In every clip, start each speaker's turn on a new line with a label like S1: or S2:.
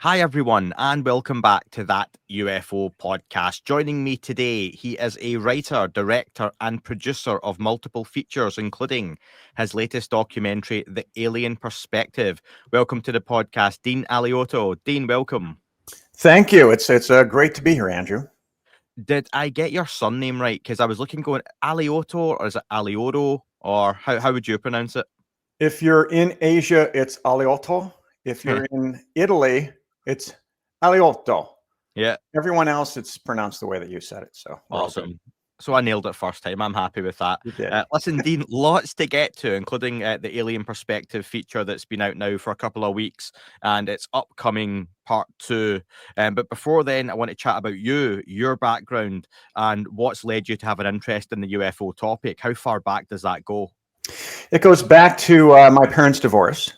S1: Hi, everyone, and welcome back to That UFO podcast. Joining me today, he is a writer, director, and producer of multiple features, including his latest documentary, The Alien Perspective. Welcome to the podcast, Dean Alioto. Dean, welcome.
S2: Thank you. It's great to be here, Andrew.
S1: Did I get your surname right? Because I was looking going, Alioto, or is it Alioto, or how would you pronounce it?
S2: If you're in Asia, it's Alioto. If you're in Italy, it's Alioto.
S1: Yeah.
S2: Everyone else, it's pronounced the way that you said it. So
S1: Awesome. So I nailed it first time. I'm happy with that.
S2: You did.
S1: Listen, Dean, lots to get to, including the Alien Perspective feature that's been out now for a couple of weeks, and it's upcoming part 2. But before then, I want to chat about you, your background, and what's led you to have an interest in the UFO topic. How far back does that go?
S2: It goes back to my parents' divorce.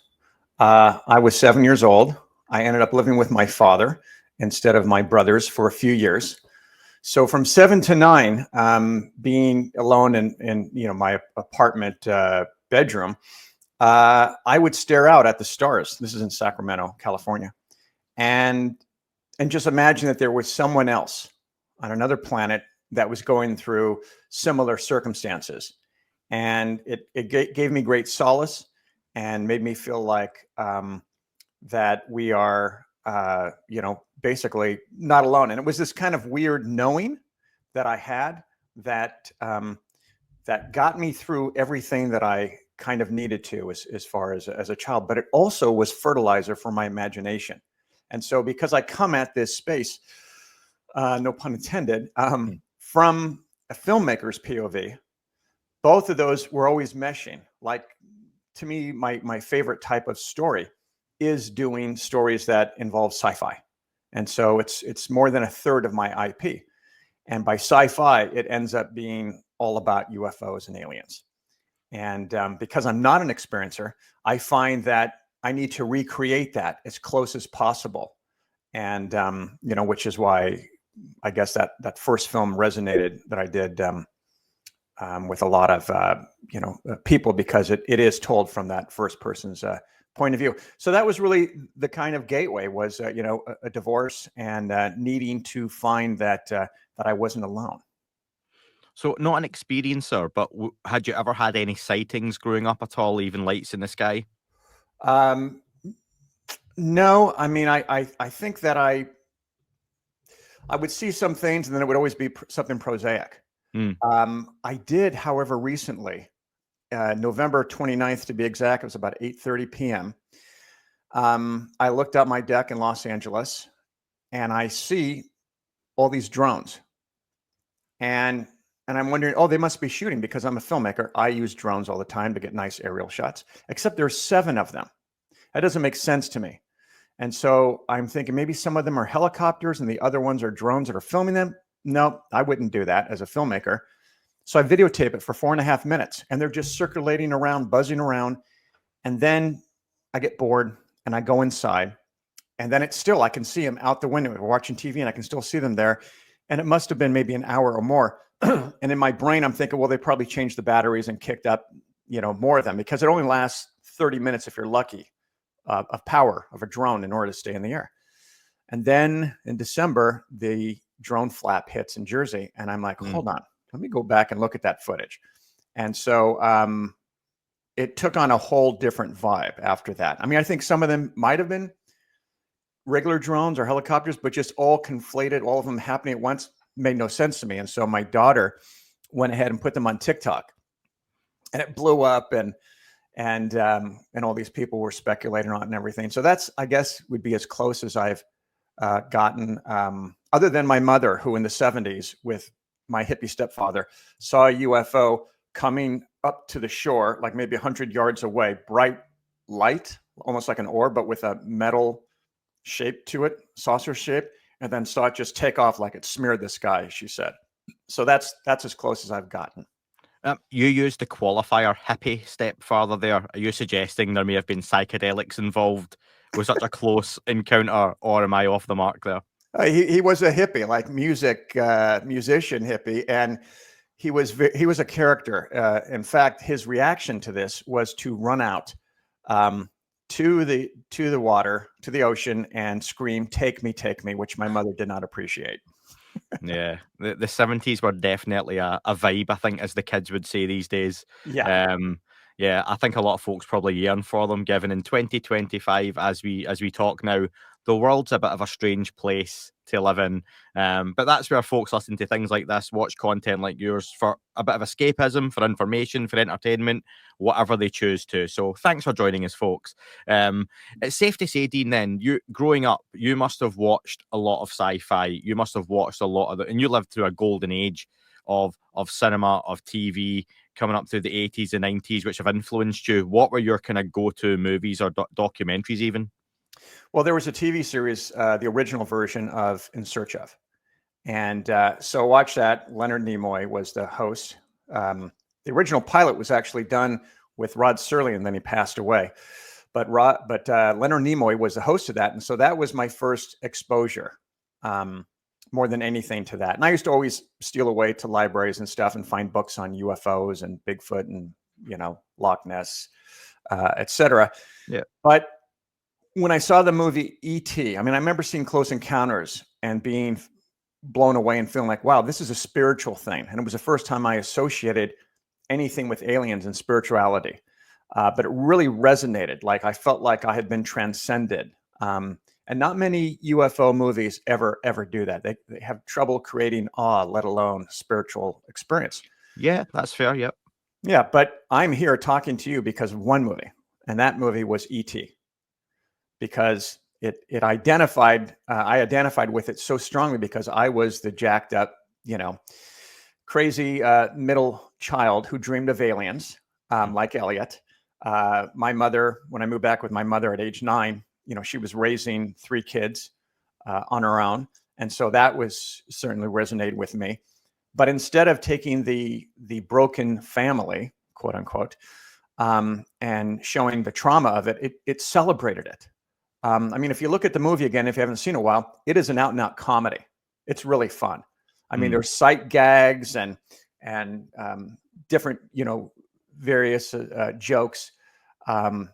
S2: I was 7 years old. I ended up living with my father instead of my brothers for a few years. So from 7 to 9, being alone in my apartment bedroom, I would stare out at the stars. This is in Sacramento, California, and just imagine that there was someone else on another planet that was going through similar circumstances, and it gave me great solace and made me feel like that we are basically not alone. And it was this kind of weird knowing that I had that that got me through everything that I kind of needed to as far as a child, but it also was fertilizer for my imagination. And so because I come at this space, no pun intended, from a filmmaker's POV, both of those were always meshing. Like, to me, my favorite type of story is doing stories that involve sci-fi. And so it's more than a third of my IP. And by sci-fi, it ends up being all about UFOs and aliens. And because I'm not an experiencer, I find that I need to recreate that as close as possible. And, which is why I guess that first film resonated that I did with a lot of, people, because it is told from that first person's point of view. So that was really the kind of gateway, was a divorce and needing to find that I wasn't alone.
S1: So not an experiencer, but had you ever had any sightings growing up at all, even lights in the sky?
S2: No, I mean, I think that I would see some things, and then it would always be something prosaic. I did, however, recently, November 29th to be exact, it was about 8:30 p.m. I looked out my deck in Los Angeles, and I see all these drones, and I'm wondering, oh, they must be shooting, because I'm a filmmaker. I use drones all the time to get nice aerial shots, except there's 7 of them. That doesn't make sense to me. And so I'm thinking maybe some of them are helicopters and the other ones are drones that are filming them. No, I wouldn't do that as a filmmaker. So I videotape it for 4.5 minutes, and they're just circulating around, buzzing around. And then I get bored and I go inside, and then it's still, I can see them out the window. We're watching TV and I can still see them there. And it must have been maybe an hour or more. And in my brain, I'm thinking, well, they probably changed the batteries and kicked up, more of them, because it only lasts 30 minutes if you're lucky of power of a drone in order to stay in the air. And then in December, the drone flap hits in Jersey, and I'm like, hold on, let me go back and look at that footage. And so it took on a whole different vibe after that. I mean, I think some of them might have been regular drones or helicopters, but just all conflated, all of them happening at once, made no sense to me. And so my daughter went ahead and put them on TikTok, and it blew up, and all these people were speculating on it and everything. So that's, I guess, would be as close as I've gotten, other than my mother, who in the 70s with my hippie stepfather saw a UFO coming up to the shore, like maybe 100 yards away, bright light, almost like an orb, but with a metal shape to it, saucer shape, and then saw it just take off like it smeared the sky, she said. So that's as close as I've gotten.
S1: You used the qualifier hippie stepfather there. Are you suggesting there may have been psychedelics involved with such a close encounter, or am I off the mark there?
S2: He was a hippie, like musician hippie, and he was a character. In fact, his reaction to this was to run out to the water, to the ocean, and scream, take me," which my mother did not appreciate.
S1: Yeah, the 70s were definitely a vibe, I think, as the kids would say these days.
S2: Yeah.
S1: Yeah, I think a lot of folks probably yearn for them, given in 2025, as we talk now, the world's a bit of a strange place to live in. But that's where folks listen to things like this, watch content like yours for a bit of escapism, for information, for entertainment, whatever they choose to. So thanks for joining us, folks. It's safe to say, Dean, then, you growing up, you must have watched a lot of sci-fi. You must have watched a lot of it, and you lived through a golden age of cinema, of TV, coming up through the 80s and 90s, which have influenced you. What were your kind of go-to movies or documentaries even?
S2: Well, there was a TV series, the original version of In Search of. And so watch that. Leonard Nimoy was the host. The original pilot was actually done with Rod Serling, and then he passed away. But Leonard Nimoy was the host of that. And so that was my first exposure, more than anything, to that. And I used to always steal away to libraries and stuff and find books on UFOs and Bigfoot and, Loch Ness, etc.
S1: Yeah.
S2: But when I saw the movie E.T., I mean, I remember seeing Close Encounters and being blown away and feeling like, wow, this is a spiritual thing. And it was the first time I associated anything with aliens and spirituality. But it really resonated. Like I felt like I had been transcended. And not many UFO movies ever do that. They have trouble creating awe, let alone spiritual experience.
S1: Yeah, that's fair. Yep.
S2: Yeah, but I'm here talking to you because of one movie, and that movie was E.T. Because it identified, I identified with it so strongly because I was the jacked up, crazy middle child who dreamed of aliens, like Elliot. My mother, when I moved back with my mother at age 9, she was raising 3 kids on her own. And so that was certainly resonated with me. But instead of taking the broken family, quote unquote, and showing the trauma of it, it celebrated it. I mean, if you look at the movie again, if you haven't seen it in a while, it is an out and out comedy. It's really fun. I mean, there's sight gags and different, various jokes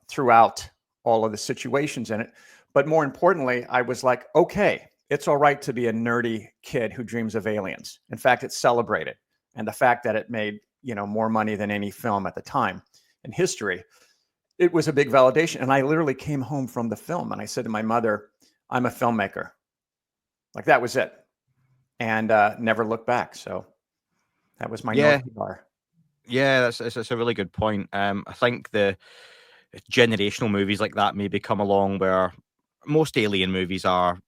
S2: throughout all of the situations in it. But more importantly, I was like, okay, it's all right to be a nerdy kid who dreams of aliens. In fact, it's celebrated. And the fact that it made, more money than any film at the time in history, it was a big validation. And I literally came home from the film and I said to my mother, I'm a filmmaker. Like that was it. And never looked back. So that was my North Star.
S1: Yeah, that's a really good point. I think the generational movies like that maybe come along where most alien movies are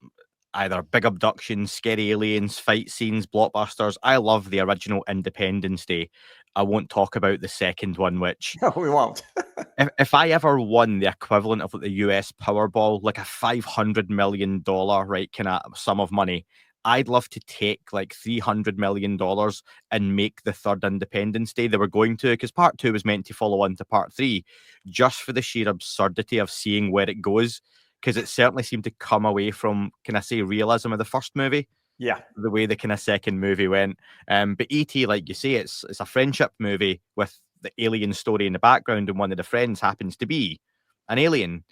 S1: either big abductions, scary aliens, fight scenes, blockbusters. I love the original Independence Day. I won't talk about the second one, which
S2: No, we won't.
S1: if I ever won the equivalent of like the US Powerball, like a $500 million right kind of sum of money, I'd love to take like $300 million and make the third Independence Day. They were going to, because part 2 was meant to follow on to part 3, just for the sheer absurdity of seeing where it goes. Because it certainly seemed to come away from, can I say, realism of the first movie?
S2: Yeah.
S1: The way the kind of second movie went. But E.T., like you say, it's a friendship movie with the alien story in the background, and one of the friends happens to be an alien.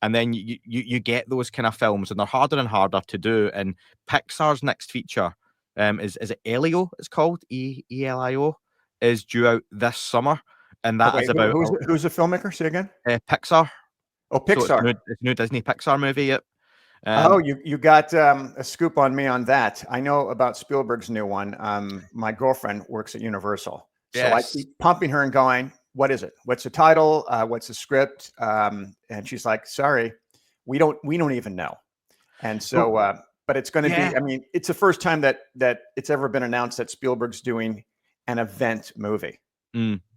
S1: And then you get those kind of films, and they're harder and harder to do. And Pixar's next feature, is it Elio? It's called Elio, is due out this summer, and that is about
S2: who's the filmmaker? Say again.
S1: Pixar.
S2: Oh, Pixar.
S1: So it's new Disney Pixar movie. Yep.
S2: You got a scoop on me on that. I know about Spielberg's new one. My girlfriend works at Universal, so I keep pumping her and going, "What is it? What's the title? What's the script?" And she's like, "Sorry, we don't even know." And so, but it's going to be. I mean, it's the first time that it's ever been announced that Spielberg's doing an event movie,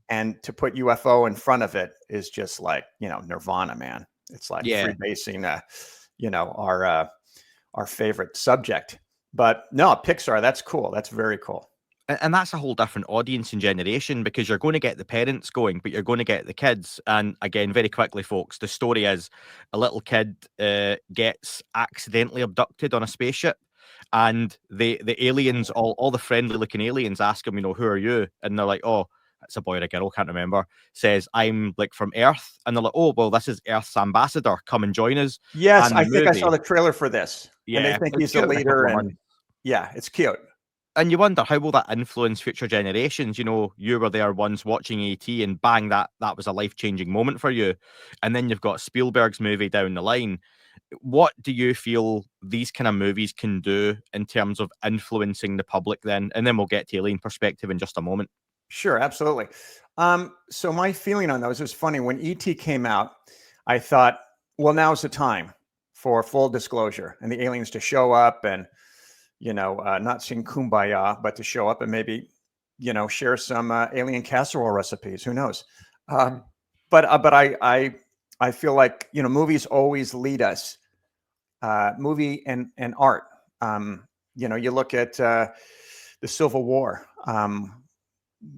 S2: and to put UFO in front of it is just like Nirvana, man. It's like freebasing. Our favorite subject. But no, Pixar, that's cool. That's very cool.
S1: And that's a whole different audience and generation, because you're going to get the parents going, but you're going to get the kids. And again, very quickly, folks, the story is a little kid gets accidentally abducted on a spaceship, and the aliens, all the friendly looking aliens, ask him, who are you? And they're like, oh, it's a boy or a girl, can't remember, says, I'm like from Earth. And they're like, oh, well, this is Earth's ambassador. Come and join us.
S2: Yes,
S1: And the
S2: I think I saw
S1: movie,
S2: the trailer for this, and they
S1: yeah,
S2: think
S1: it's
S2: he's the
S1: due out in a couple
S2: leader,
S1: of
S2: and
S1: months.
S2: yeah, it's cute.
S1: And you wonder, how will that influence future generations? You know, you were there once watching AT, and bang, that was a life-changing moment for you. And then you've got Spielberg's movie down the line. What do you feel these kind of movies can do in terms of influencing the public then? And then we'll get to Alien Perspective in just a moment.
S2: Sure, absolutely. So my feeling on those was funny. When ET came out, I thought, well, now's the time for full disclosure and the aliens to show up and, not sing Kumbaya, but to show up and maybe, share some alien casserole recipes. Who knows? But I feel like, movies always lead us, movie and art. You look at the Civil War.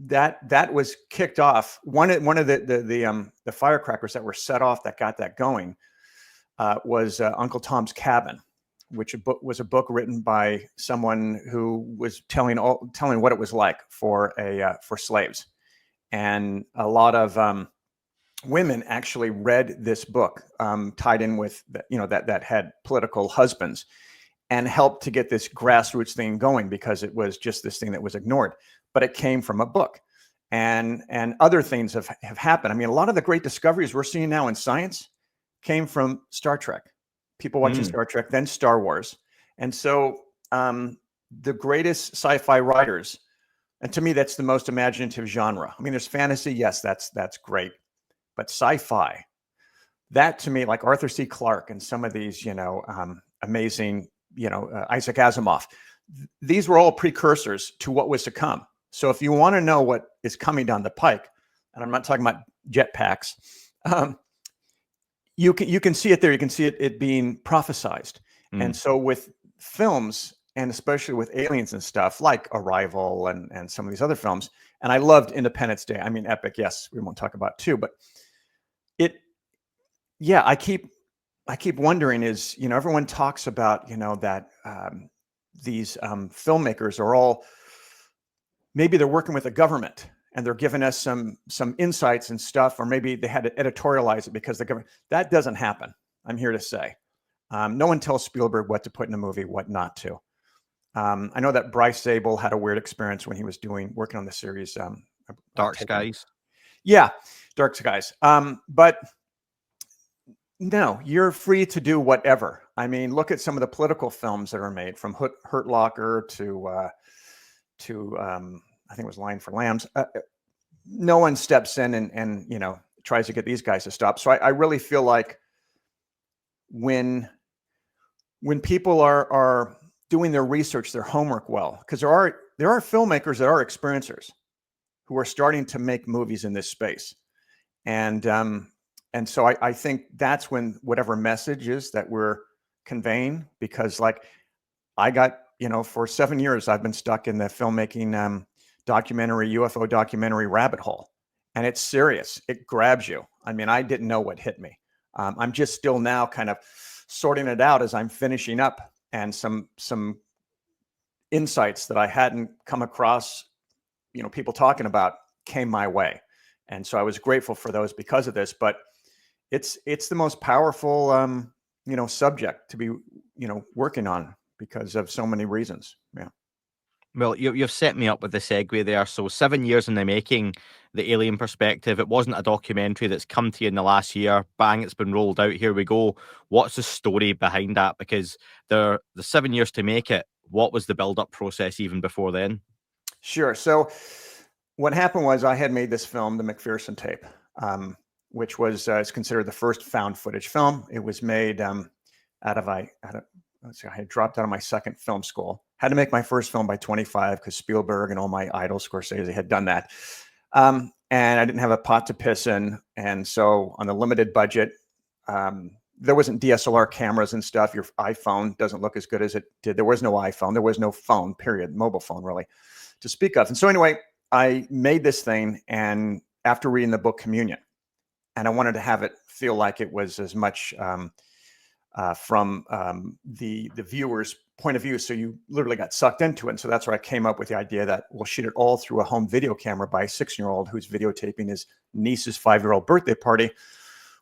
S2: That was kicked off. One of the firecrackers that were set off that got that going was Uncle Tom's Cabin, which was a book written by someone who was telling what it was like for slaves, and a lot of women actually read this book, tied in with that had political husbands, and helped to get this grassroots thing going, because it was just this thing that was ignored, but it came from a book. And other things have happened. I mean, a lot of the great discoveries we're seeing now in science came from Star Trek. People watching Star Trek, then Star Wars. And so the greatest sci-fi writers, and to me, that's the most imaginative genre. I mean, there's fantasy. Yes, that's great. But sci-fi, that to me, like Arthur C. Clarke and some of these, amazing, Isaac Asimov, these were all precursors to what was to come. So if you want to know what is coming down the pike, and I'm not talking about jetpacks, you can see it there. You can see it being prophesized. And so with films, and especially with aliens and stuff like Arrival and some of these other films, and I loved Independence Day. I mean, epic. Yes, we won't talk about too, but I keep wondering, is, everyone talks about, that these filmmakers are all, maybe they're working with the government and they're giving us some insights and stuff, or maybe they had to editorialize it because the government. That doesn't happen. I'm here to say, no one tells Spielberg what to put in a movie, what not to. I know that Bryce Zabel had a weird experience when he was working on the series
S1: Dark Skies.
S2: Yeah, Dark Skies. But no, you're free to do whatever. I mean, look at some of the political films that are made, from Hurt Locker to I think it was Lion for Lambs. No one steps in and tries to get these guys to stop. So I really feel like when people are doing their research, their homework well, because there are filmmakers that are experiencers who are starting to make movies in this space, and so I think that's when whatever message is that we're conveying, because like I got, for 7 years, I've been stuck in the filmmaking UFO documentary rabbit hole, and it's serious. It grabs you. I mean, I didn't know what hit me. I'm just still now kind of sorting it out as I'm finishing up, and some insights that I hadn't come across, people talking about, came my way. And so I was grateful for those because of this, but it's the most powerful, subject to be, working on because of so many reasons. Yeah.
S1: Well, you've set me up with the segue there. So 7 years in the making, the Alien Perspective. It wasn't a documentary that's come to you in the last year. Bang, it's been rolled out. Here we go. What's the story behind that? Because the 7 years to make it, what was the build-up process even before then?
S2: Sure. So what happened was I had made this film, the McPherson tape, which was is considered the first found footage film. It was made I had dropped out of my second film school. Had to make my first film by 25 because Spielberg and all my idols, Scorsese, had done that. And I didn't have a pot to piss in. And so on the limited budget, there wasn't DSLR cameras and stuff. Your iPhone doesn't look as good as it did. There was no iPhone. There was no phone, period, mobile phone really, to speak of. And so anyway, I made this thing, and after reading the book Communion, and I wanted to have it feel like it was as much from the viewer's point of view. So you literally got sucked into it. And so that's where I came up with the idea that we'll shoot it all through a home video camera by a 6-year-old who's videotaping his niece's 5-year-old birthday party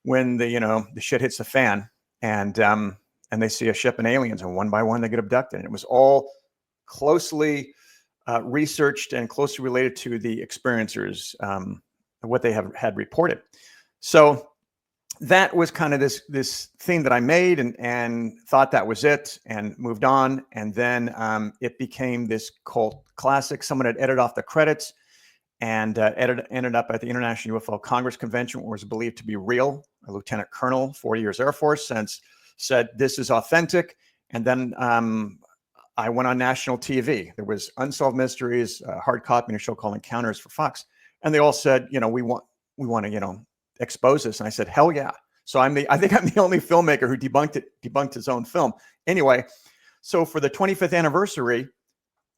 S2: when the shit hits the fan, and they see a ship and aliens, and one by one they get abducted. And it was all closely researched and closely related to the experiencers, what they had reported. So that was kind of this thing that I made and thought that was it, and moved on. And then it became this cult classic. Someone had edited off the credits, and ended up at the International UFO Congress Convention, where it was believed to be real. A lieutenant colonel, 40 years Air Force, said this is authentic. And then I went on national TV. There was Unsolved Mysteries, hard copy, and a show called Encounters for Fox, and they all said, we want to expose this. And I said, hell yeah. So I think I'm the only filmmaker who debunked his own film. Anyway, so for the 25th anniversary,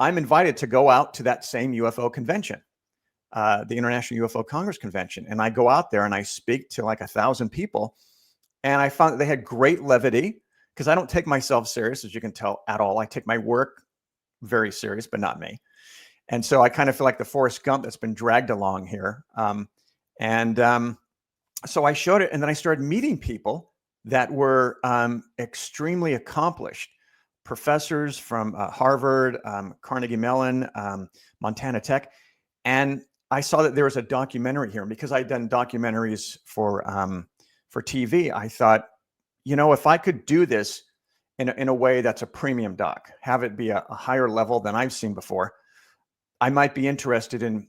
S2: I'm invited to go out to that same UFO convention, the International UFO Congress Convention. And I go out there and I speak to like 1,000 people. And I found that they had great levity, because I don't take myself serious, as you can tell, at all. I take my work very serious, but not me. And so I kind of feel like the Forrest Gump that's been dragged along here. So I showed it, and then I started meeting people that were extremely accomplished, professors from Harvard, Carnegie Mellon, Montana Tech. And I saw that there was a documentary here. And because I'd done documentaries for TV, I thought, if I could do this in a way that's a premium doc, have it be a higher level than I've seen before, I might be interested in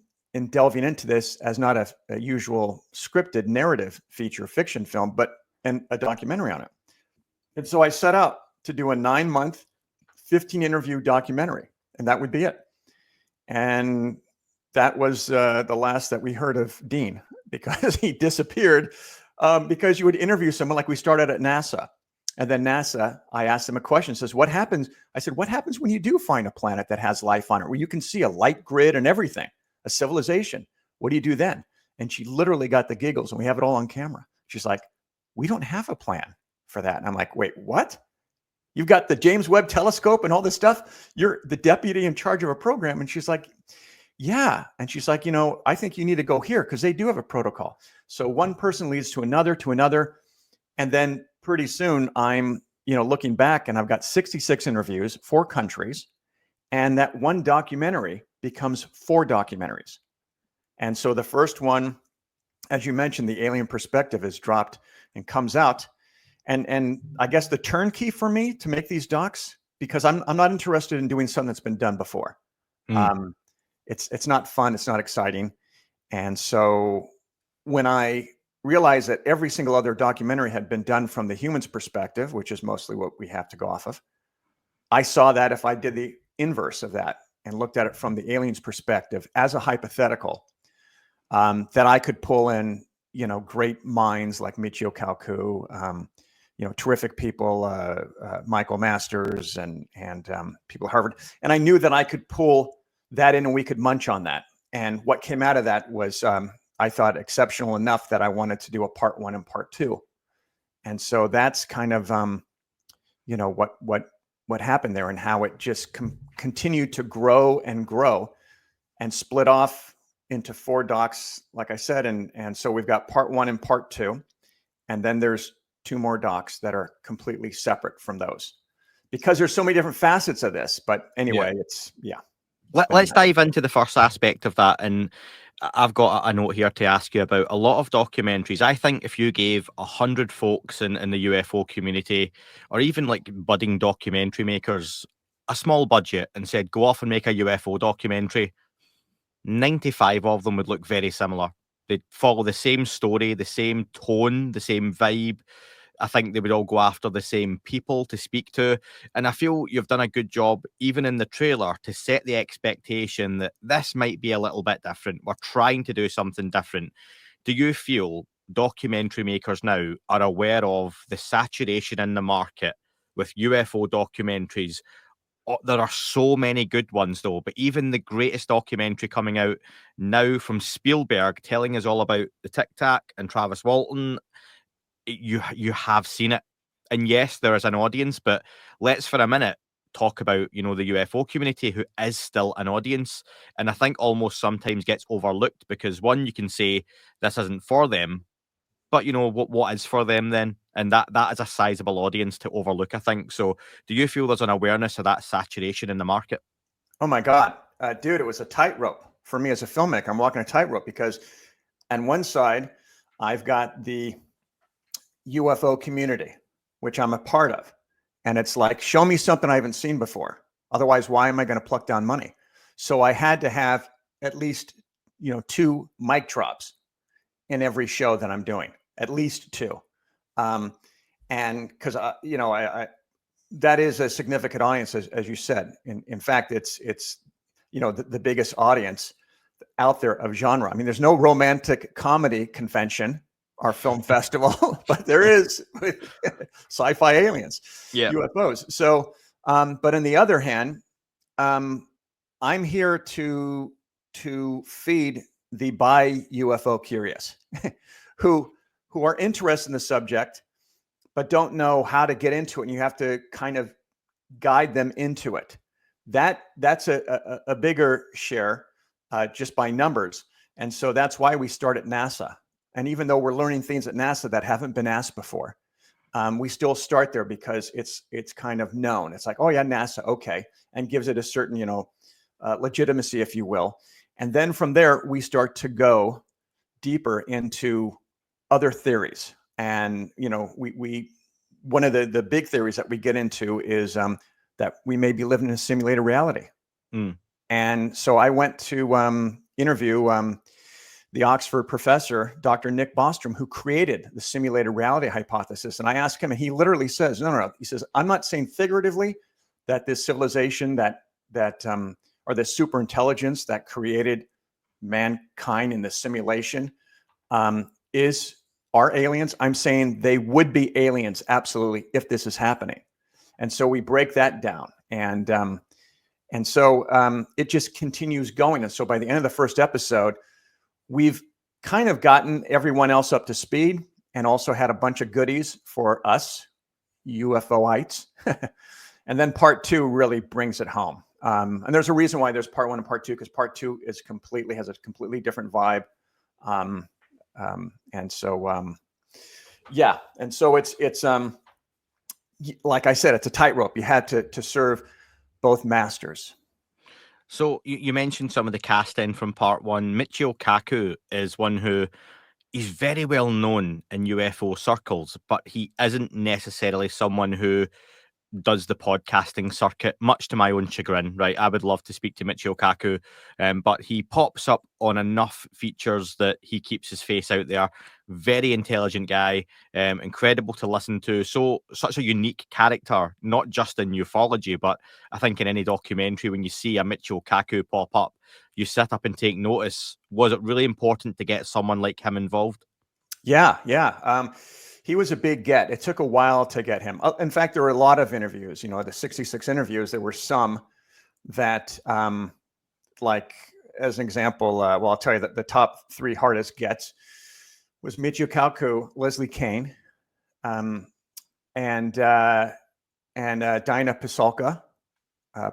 S2: delving into this as not a usual scripted narrative feature fiction film, but a documentary on it. And so I set out to do a 9-month, 15-interview documentary, and that would be it. And that was the last that we heard of Dean, because he disappeared. Because you would interview someone, like we started at NASA, and then NASA, I asked them a question, says, what happens? I said, what happens when you do find a planet that has life on it, where you can see a light grid and everything, a civilization? What do you do then? And she literally got the giggles, and we have it all on camera. She's like, we don't have a plan for that. And I'm like, wait, what? You've got the James Webb telescope and all this stuff. You're the deputy in charge of a program. And she's like, yeah. And she's like, I think you need to go here, because they do have a protocol. So one person leads to another. And then pretty soon I'm, looking back, and I've got 66 interviews, 4 countries. And that one documentary becomes 4 documentaries. And so the first one, as you mentioned, the Alien Perspective, is dropped and comes out. And I guess the turnkey for me to make these docs, because I'm not interested in doing something that's been done before. It's not fun. It's not exciting. And so when I realized that every single other documentary had been done from the human's perspective, which is mostly what we have to go off of, I saw that if I did the inverse of that and looked at it from the alien's perspective as a hypothetical, that I could pull in, great minds like Michio Kaku, terrific people, Michael Masters, and people at Harvard. And I knew that I could pull that in, and we could munch on that. And what came out of that was, I thought, exceptional enough that I wanted to do a part 1 and part 2. And so that's kind of, what happened there, and how it just continued to grow and split off into 4 docs, like I said. And so we've got part 1 and part 2, and then there's 2 more docs that are completely separate from those, because there's so many different facets of this. But anyway,
S1: Let's dive into the first aspect of that. And I've got a note here to ask you about a lot of documentaries. I think if you gave 100 folks in the UFO community, or even like budding documentary makers, a small budget, and said, go off and make a UFO documentary, 95 of them would look very similar. They'd follow the same story, the same tone, the same vibe. I think they would all go after the same people to speak to. And I feel you've done a good job, even in the trailer, to set the expectation that this might be a little bit different. We're trying to do something different. Do you feel documentary makers now are aware of the saturation in the market with UFO documentaries? There are so many good ones, though, but even the greatest documentary coming out now from Spielberg, telling us all about the Tic Tac and Travis Walton, you have seen it. And yes, there is an audience, but let's for a minute talk about, the UFO community, who is still an audience, and I think almost sometimes gets overlooked because, one, you can say this isn't for them, but what is for them then? And that is a sizable audience to overlook, I think. So do you feel there's an awareness of that saturation in the market?
S2: Oh my God, dude, it was a tightrope for me as a filmmaker. I'm walking a tightrope because on one side, I've got the UFO community, which I'm a part of. And it's like, show me something I haven't seen before. Otherwise, why am I going to pluck down money? So I had to have at least, 2 mic drops in every show that I'm doing, at least 2. And because, I that is a significant audience, as you said. In fact, it's the biggest audience out there of genre. I mean, there's no romantic comedy convention or film festival, but there is sci-fi aliens,
S1: Yeah.
S2: UFOs. So, but on the other hand, I'm here to feed the bi UFO curious, who are interested in the subject, but don't know how to get into it. And you have to kind of guide them into it. That's a bigger share just by numbers. And so that's why we start at NASA. And even though we're learning things at NASA that haven't been asked before, we still start there because it's kind of known. It's like, oh yeah, NASA, okay, and gives it a certain legitimacy, if you will. And then from there, we start to go deeper into other theories. And we one of the big theories that we get into is that we may be living in a simulated reality.
S1: Mm.
S2: And so I went to interview the Oxford professor, Dr. Nick Bostrom, who created the simulated reality hypothesis. And I asked him, and he literally says, no. He says, I'm not saying figuratively that this civilization or this super intelligence that created mankind in the simulation are aliens. I'm saying they would be aliens, absolutely, if this is happening. And so we break that down. And so it just continues going. And so by the end of the first episode, we've kind of gotten everyone else up to speed and also had a bunch of goodies for us UFOites. And then part 2 really brings it home. And there's a reason why there's part 1 and part 2, because part 2 has a completely different vibe. And so, yeah. And so it's like I said, it's a tightrope. You had to serve both masters.
S1: So you mentioned some of the casting from part 1. Michio Kaku is one who he's very well known in UFO circles, but he isn't necessarily someone who does the podcasting circuit, much to my own chagrin, right? I would love to speak to Michio Kaku, but he pops up on enough features that he keeps his face out there. Very intelligent guy, incredible to listen to. So such a unique character, not just in ufology, but I think in any documentary, when you see a Michio Kaku pop up, you sit up and take notice. Was it really important to get someone like him involved?
S2: Yeah. He was a big get. It took a while to get him. In fact, there were a lot of interviews. The 66 interviews, there were some that, like, as an example, well, I'll tell you that the top 3 hardest gets was Michio Kaku, Leslie Kean, and Dinah Pasulka,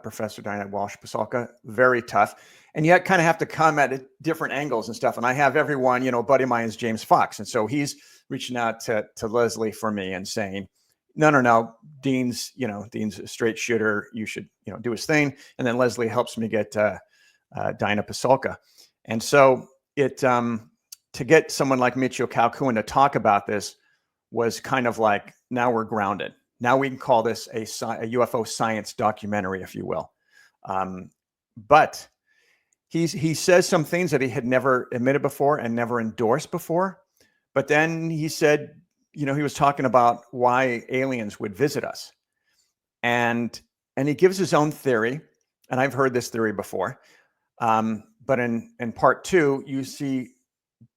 S2: Professor Dinah Walsh Pasulka. Very tough. And you kind of have to come at different angles and stuff. And I have everyone, buddy of mine is James Fox. And so he's reaching out to Leslie for me and saying, no, Dean's a straight shooter. You should, do his thing. And then Leslie helps me get Dinah Pasulka. And so to get someone like Michio Kaku to talk about this was kind of like, now we're grounded. Now we can call this a UFO science documentary, if you will. But he says some things that he had never admitted before and never endorsed before. But then he said, he was talking about why aliens would visit us. And he gives his own theory. And I've heard this theory before. But in part 2, you see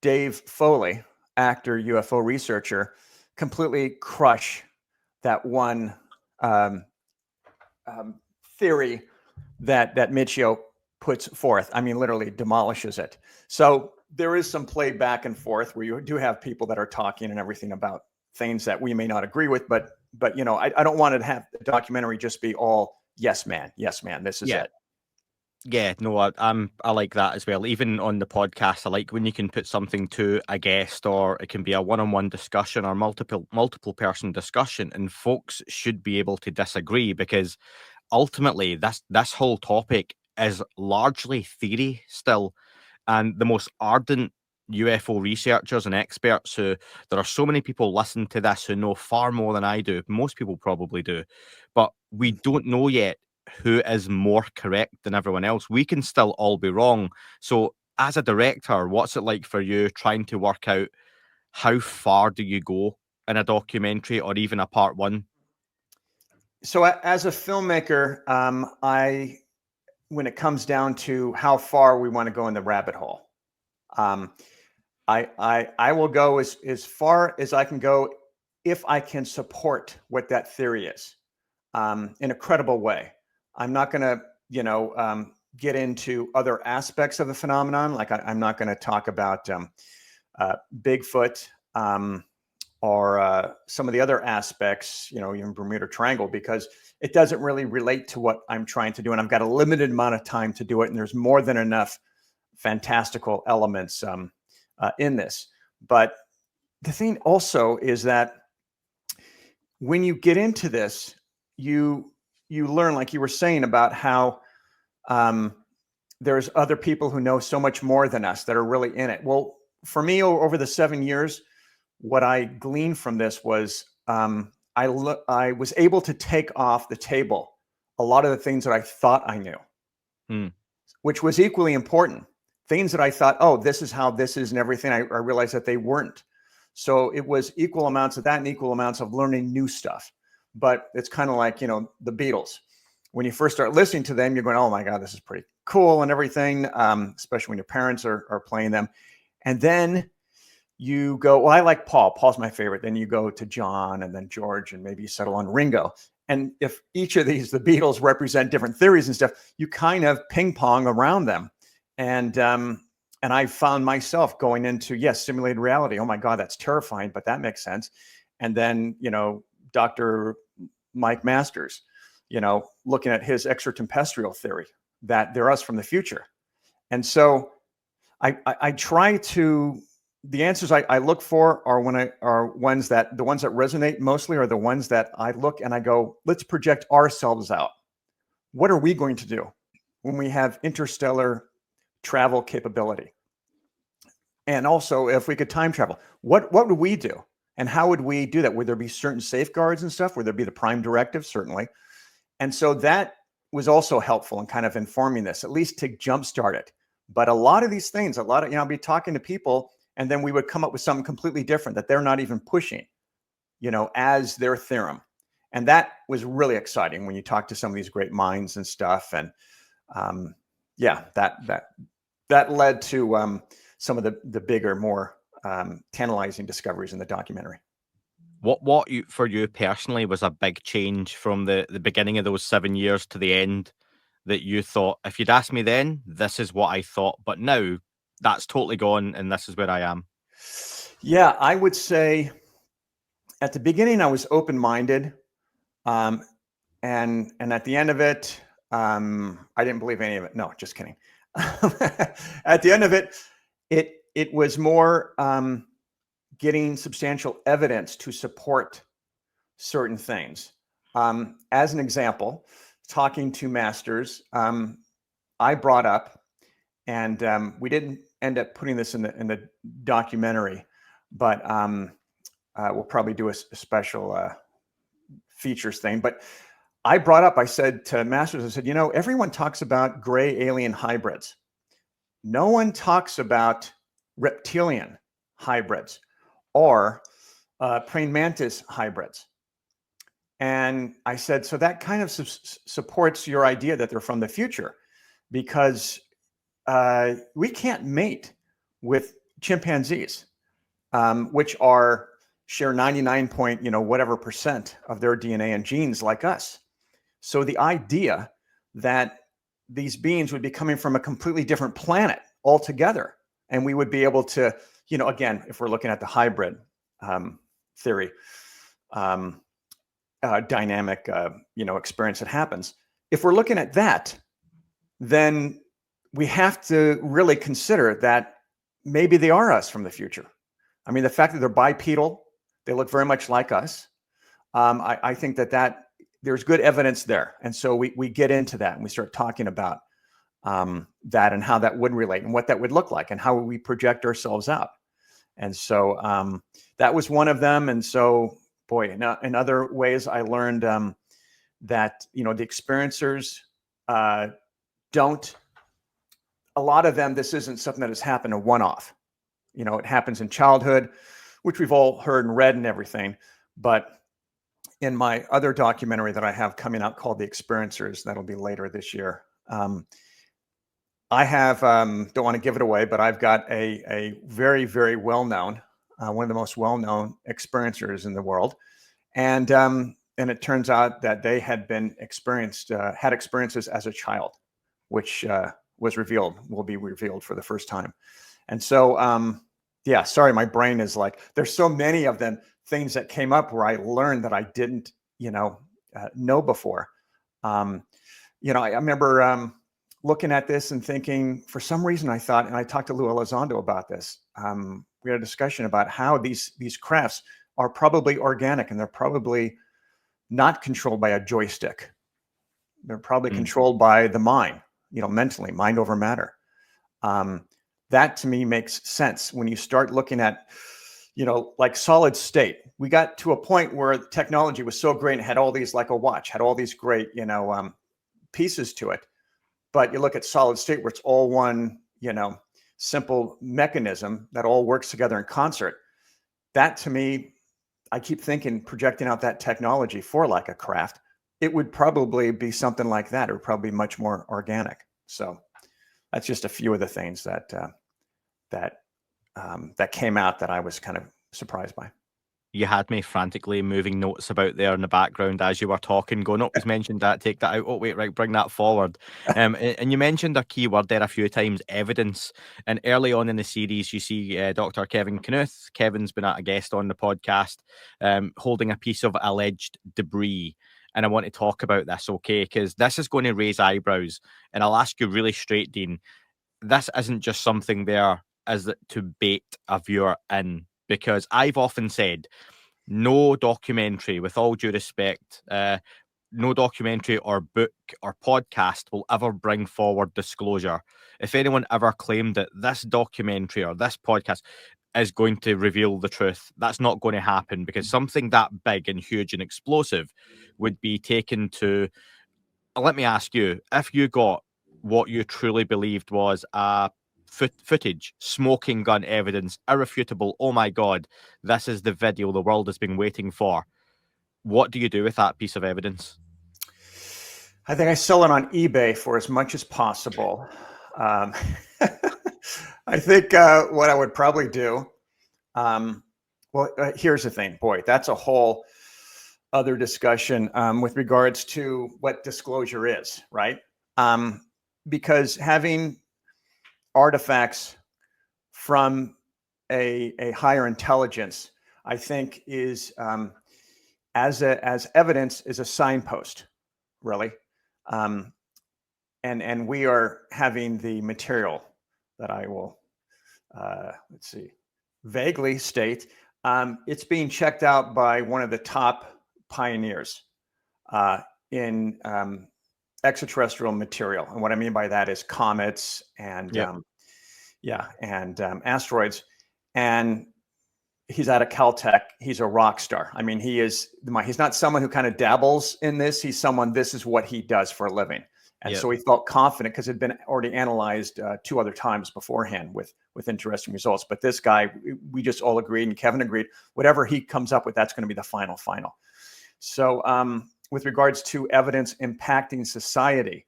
S2: Dave Foley, actor, UFO researcher, completely crush that one theory that Michio puts forth. I mean, literally demolishes it. So there is some play back and forth where you do have people that are talking and everything about things that we may not agree with, but you know, I don't want to have the documentary just be all yes, man, this is
S1: Yeah.
S2: it.
S1: Yeah, no, I like that as well. Even on the podcast, I like when you can put something to a guest, or it can be a one-on-one discussion or multiple person discussion, and folks should be able to disagree, because ultimately this whole topic is largely theory still. And the most ardent UFO researchers and experts, who there are so many people listening to this who know far more than I do. Most people probably do, but we don't know yet who is more correct than everyone else. We can still all be wrong. So, as a director, what's it like for you trying to work out how far do you go in a documentary or even a part one?
S2: So as a filmmaker, when it comes down to how far we want to go in the rabbit hole, um, I will go as far as I can go if I can support what that theory is, in a credible way. I'm not going to, get into other aspects of the phenomenon. Like I'm not going to talk about Bigfoot, or some of the other aspects, even Bermuda Triangle, because it doesn't really relate to what I'm trying to do. And I've got a limited amount of time to do it. And there's more than enough fantastical elements in this. But the thing also is that when you get into this, you learn, like you were saying, about how there's other people who know so much more than us that are really in it. Well, for me, over the 7 years, what I gleaned from this was I was able to take off the table a lot of the things that I thought I knew,
S1: Hmm.
S2: which was equally important. Things that I thought, oh, this is how this is and everything, I realized that they weren't. So it was equal amounts of that and equal amounts of learning new stuff. But it's kind of like, the Beatles. When you first start listening to them, you're going, oh my God, this is pretty cool and everything, especially when your parents are playing them. And then you go, well, I like Paul. Paul's my favorite. Then you go to John and then George, and maybe you settle on Ringo. And if each of these, the Beatles, represent different theories and stuff, you kind of ping pong around them. And I found myself going into, yes, simulated reality. Oh my God, that's terrifying, but that makes sense. And then, Dr. Mike Masters, looking at his extraterrestrial theory that they're us from the future. And so I try to, the answers I look for are the ones that resonate mostly are the ones that I look and I go, let's project ourselves out. What are we going to do when we have interstellar travel capability? And also, if we could time travel, what would we do? And how would we do that? Would there be certain safeguards and stuff? Would there be the prime directive? Certainly. And so that was also helpful in kind of informing this, at least to jumpstart it. But a lot of these things, I'll be talking to people, and then we would come up with something completely different that they're not even pushing, as their theorem. And that was really exciting when you talk to some of these great minds and stuff. And that led to some of the bigger, more tantalizing discoveries in the documentary.
S1: What for you personally was a big change from the beginning of those 7 years to the end, that you thought, if you'd asked me then, this is what I thought, but now that's totally gone and this is where I am?
S2: Yeah, I would say at the beginning I was open-minded, and at the end of it, I didn't believe any of it. No, just kidding. At the end of it, it was more getting substantial evidence to support certain things. As an example, talking to Masters, I brought up, and we didn't end up putting this in the documentary, but we'll probably do a special features thing. But I said to Masters, I said, everyone talks about gray alien hybrids. No one talks about reptilian hybrids or praying mantis hybrids. And I said, so that kind of supports your idea that they're from the future, because we can't mate with chimpanzees, which share 99 point, whatever percent of their DNA and genes like us. So the idea that these beings would be coming from a completely different planet altogether, and we would be able to, again, if we're looking at the hybrid theory dynamic, experience that happens. If we're looking at that, then we have to really consider that maybe they are us from the future. I mean, the fact that they're bipedal, they look very much like us. I think that there's good evidence there. And so we get into that and we start talking about that and how that would relate and what that would look like and how we project ourselves out. And so that was one of them. And so, boy, in other ways, I learned that, the experiencers don't, a lot of them, this isn't something that has happened a one-off. It happens in childhood, which we've all heard and read and everything. But in my other documentary that I have coming out called The Experiencers, that'll be later this year, I have, don't want to give it away, but I've got a very, very well-known, one of the most well-known experiencers in the world. And it turns out that they had had experiences as a child, which will be revealed for the first time. And so, sorry, my brain is like, there's so many of them, things that came up where I learned that I didn't, know before. I remember looking at this and thinking, for some reason I thought, and I talked to Lou Elizondo about this, we had a discussion about how these crafts are probably organic and they're probably not controlled by a joystick. They're probably controlled by the mind, mentally, mind over matter. That to me makes sense when you start looking at, like solid state. We got to a point where the technology was so great and had all these, like a watch, had all these great, pieces to it. But you look at solid state where it's all one, simple mechanism that all works together in concert. That to me, I keep thinking, projecting out that technology for like a craft, it would probably be something like that. It would probably be much more organic. So that's just a few of the things that came out that I was kind of surprised by.
S1: You had me frantically moving notes about there in the background as you were talking, going, oh, he's mentioned that, take that out. Oh, wait, right, bring that forward. And you mentioned a key word there a few times, evidence. And early on in the series, you see Dr. Kevin Knuth. Kevin's been a guest on the podcast, holding a piece of alleged debris. And I want to talk about this, okay? Because this is going to raise eyebrows. And I'll ask you really straight, Dean. This isn't just something there as to bait a viewer in. Because I've often said, no documentary, with all due respect, no documentary or book or podcast will ever bring forward disclosure. If anyone ever claimed that this documentary or this podcast is going to reveal the truth, that's not going to happen, because something that big and huge and explosive would be taken to, let me ask you, if you got what you truly believed was a footage, smoking gun evidence, irrefutable, oh my God, this is the video the world has been waiting for. What do you do with that piece of evidence?
S2: I think I sell it on eBay for as much as possible. I think what I would probably do, here's the thing, boy, that's a whole other discussion with regards to what disclosure is, right? Because having artifacts from a higher intelligence, I think, is as evidence is a signpost, really. And we are having the material that I will vaguely state. It's being checked out by one of the top pioneers in extraterrestrial material. And what I mean by that is comets and asteroids. And he's out of Caltech. He's a rock star. I mean, he's not someone who kind of dabbles in this. He's someone, this is what he does for a living. And so he felt confident because it had been already analyzed 2 other times beforehand with interesting results. But this guy, we just all agreed, and Kevin agreed, whatever he comes up with, that's going to be the final. So with regards to evidence impacting society,